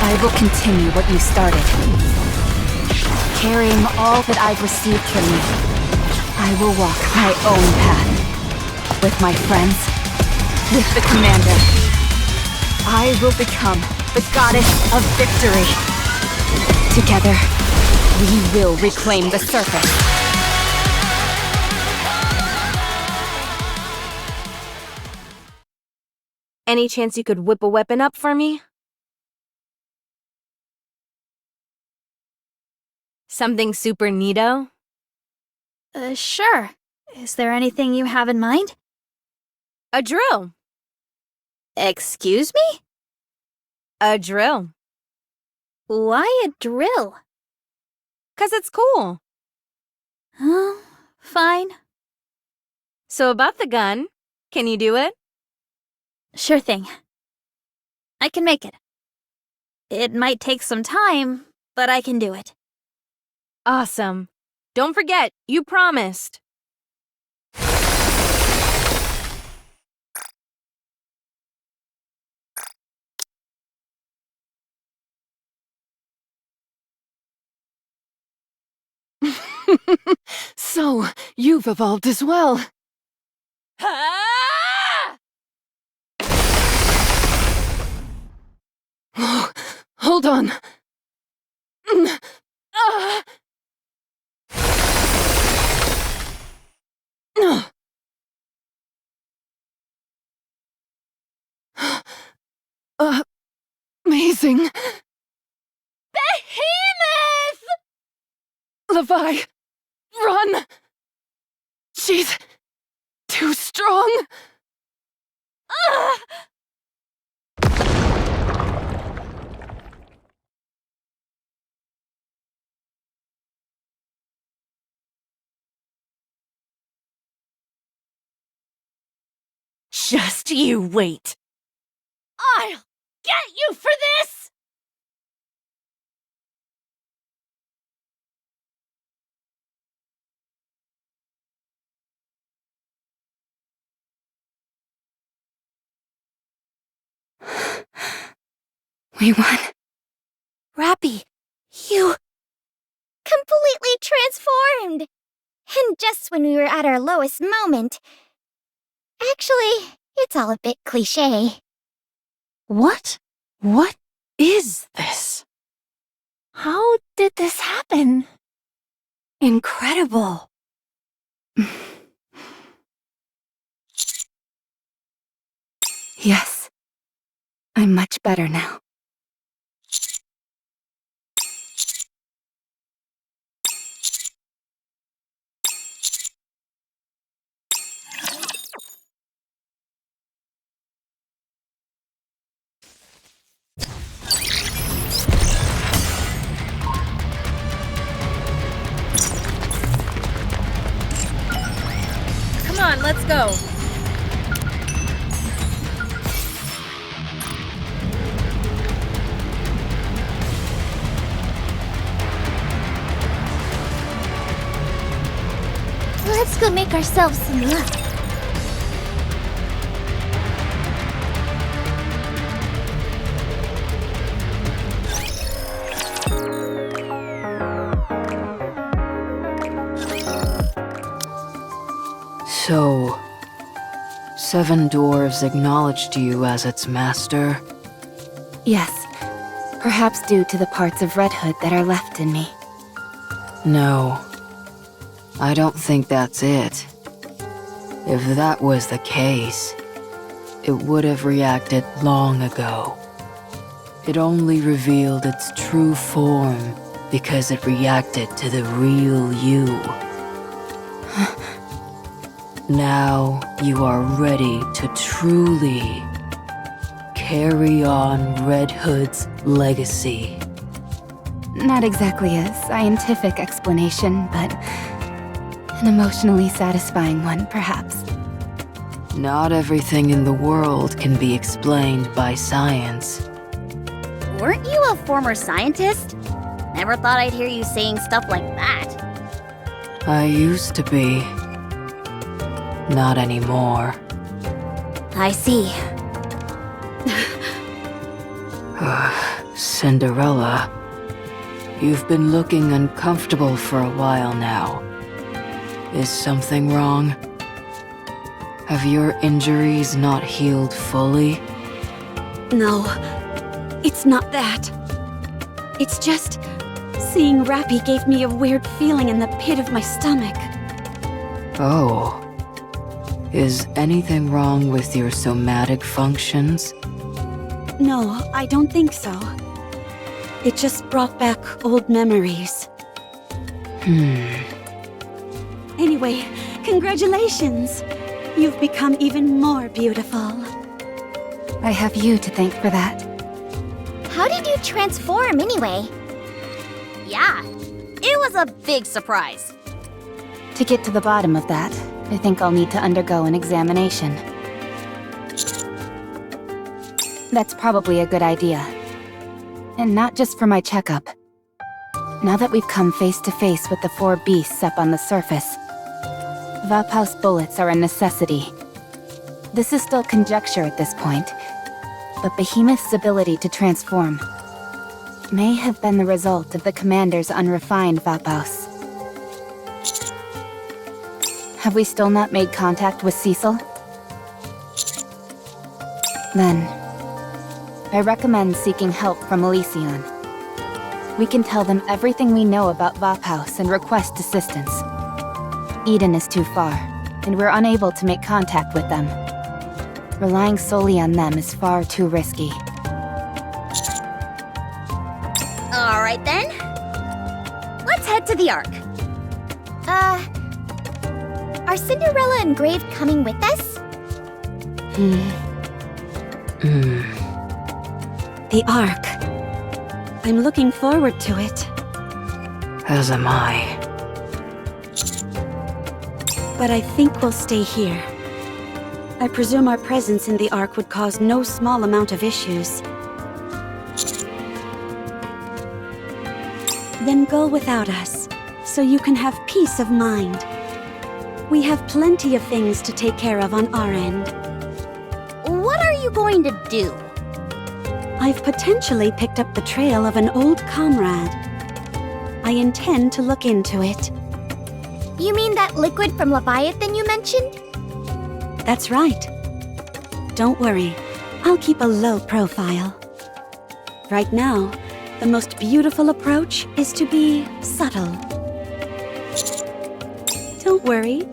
I will continue what you started. Carrying all that I've received from you, I will walk my own path. With my friends, with the Commander. I will become the Goddess of Victory. Together, we will reclaim the surface. Any chance you could whip a weapon up for me? Something super neato? Sure. Is there anything you have in mind? A drill. Excuse me? A drill. Why a drill? 'Cause it's cool. Fine. So about the gun, can you do it? Sure thing. I can make it. It might take some time, but I can do it. Awesome. Don't forget, you promised. So, you've evolved as well. Oh, hold on. Amazing. Behemoth! Levi, run! She's too strong. Just you wait. I'll get you for this! We won. Rappy, you... Completely transformed! And just when we were at our lowest moment. Actually, it's all a bit cliché. What? What is this? How did this happen? Incredible. Yes. I'm much better now. go. Let's go make ourselves some luck. So, 7 dwarves acknowledged you as its master? Yes. Perhaps due to the parts of Red Hood that are left in me. No. I don't think that's it. If that was the case, it would have reacted long ago. It only revealed its true form because it reacted to the real you. Now you are ready to truly carry on Red Hood's legacy. Not exactly a scientific explanation, but an emotionally satisfying one, perhaps. Not everything in the world can be explained by science. Weren't you a former scientist? Never thought I'd hear you saying stuff like that. I used to be. Not anymore. I see. Cinderella, you've been looking uncomfortable for a while now. Is something wrong? Have your injuries not healed fully? No, it's not that. It's just seeing Rappy gave me a weird feeling in the pit of my stomach. Oh. Is anything wrong with your somatic functions? No, I don't think so. It just brought back old memories. Anyway, congratulations! You've become even more beautiful. I have you to thank for that. How did you transform anyway? Yeah, it was a big surprise. To get to the bottom of that, I think I'll need to undergo an examination. That's probably a good idea. And not just for my checkup. Now that we've come face to face with the 4 beasts up on the surface, Vapau's bullets are a necessity. This is still conjecture at this point, but Behemoth's ability to transform may have been the result of the commander's unrefined Vapaus. Have we still not made contact with Cecil? Then, I recommend seeking help from Elysion. We can tell them everything we know about Vapaus and request assistance. Eden is too far, and we're unable to make contact with them. Relying solely on them is far too risky. Alright then. Let's head to the Ark. Are Cinderella and Grave coming with us? The Ark. I'm looking forward to it. As am I. But I think we'll stay here. I presume our presence in the Ark would cause no small amount of issues. Then go without us, so you can have peace of mind. We have plenty of things to take care of on our end. What are you going to do? I've potentially picked up the trail of an old comrade. I intend to look into it. You mean that liquid from Leviathan you mentioned? That's right. Don't worry, I'll keep a low profile. Right now, the most beautiful approach is to be subtle. Don't worry.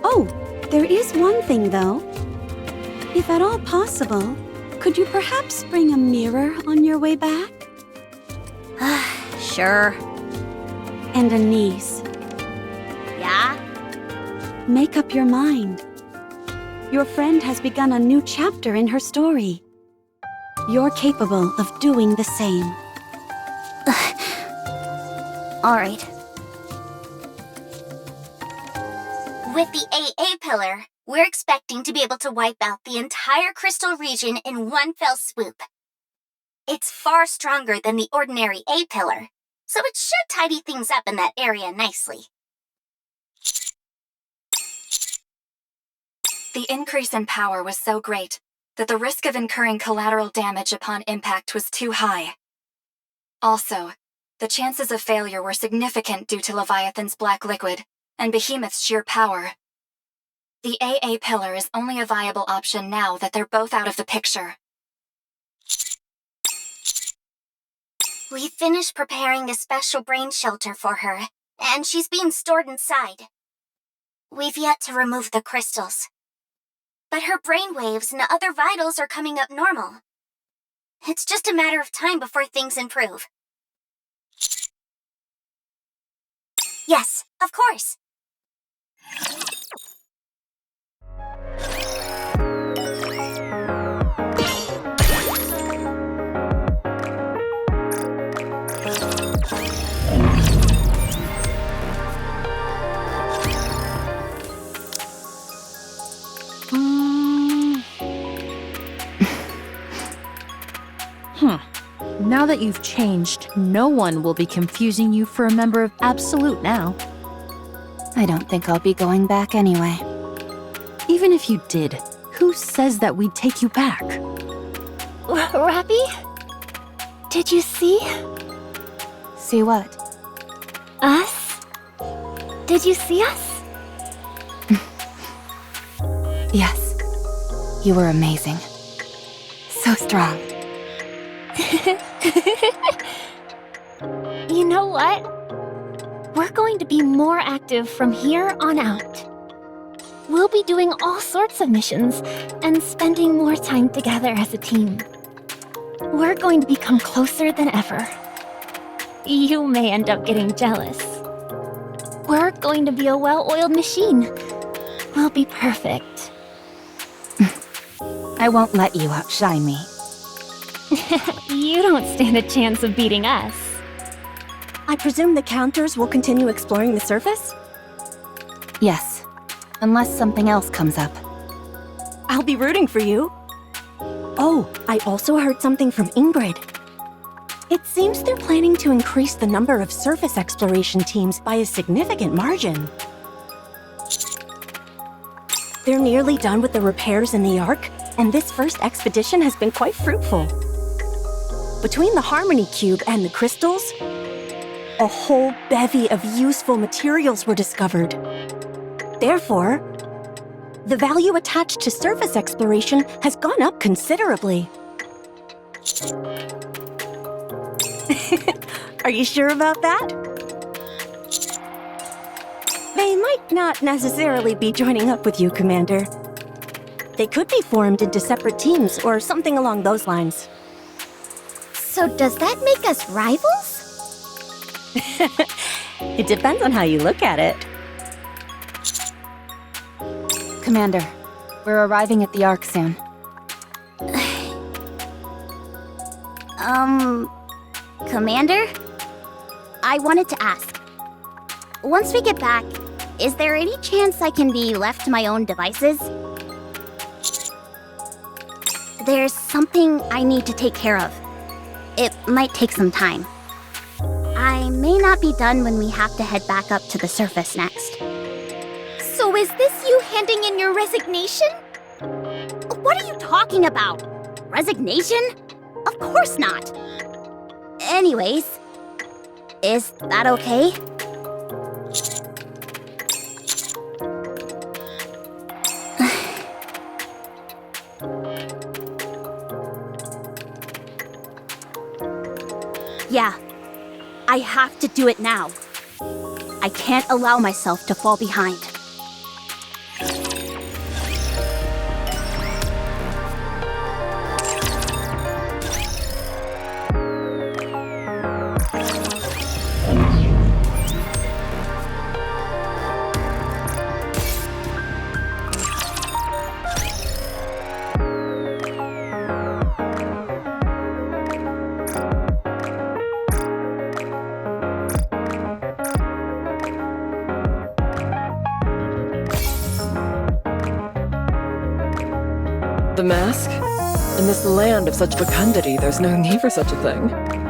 Oh, there is one thing though. If at all possible, could you perhaps bring a mirror on your way back? Sure. And a niece. Yeah? Make up your mind. Your friend has begun a new chapter in her story. You're capable of doing the same. Alright. With the AA pillar, We're expecting to be able to wipe out the entire crystal region in one fell swoop. It's far stronger than the ordinary A-pillar, so it should tidy things up in that area nicely. The increase in power was so great that the risk of incurring collateral damage upon impact was too high. Also, the chances of failure were significant due to Leviathan's black liquid and Behemoth's sheer power. The AA pillar is only a viable option now that they're both out of the picture. We finished preparing a special brain shelter for her, and she's being stored inside. We've yet to remove the crystals. But her brain waves and other vitals are coming up normal. It's just a matter of time before things improve. Yes, of course. Now that you've changed, no one will be confusing you for a member of Absolute now. I don't think I'll be going back anyway. Even if you did, who says that we'd take you back? Rappy? Did you see? See what? Us? Did you see us? Yes. You were amazing. So strong. You know what? We're going to be more active from here on out. We'll be doing all sorts of missions and spending more time together as a team. We're going to become closer than ever. You may end up getting jealous. We're going to be a well-oiled machine. We'll be perfect. I won't let you outshine me. You don't stand a chance of beating us. I presume the counters will continue exploring the surface? Yes, unless something else comes up. I'll be rooting for you. Oh, I also heard something from Ingrid. It seems they're planning to increase the number of surface exploration teams by a significant margin. They're nearly done with the repairs in the Ark, and this first expedition has been quite fruitful. Between the Harmony Cube and the crystals, a whole bevy of useful materials were discovered. Therefore, the value attached to surface exploration has gone up considerably. Are you sure about that? They might not necessarily be joining up with you, Commander. They could be formed into separate teams or something along those lines. So does that make us rivals? It depends on how you look at it. Commander, we're arriving at the Ark soon. Commander? I wanted to ask. Once we get back, is there any chance I can be left to my own devices? There's something I need to take care of. It might take some time. I may not be done when we have to head back up to the surface next. So is this you handing in your resignation? What are you talking about? Resignation? Of course not. Anyways, is that okay? Yeah, I have to do it now. I can't allow myself to fall behind. The mask? In this land of such fecundity, there's no need for such a thing.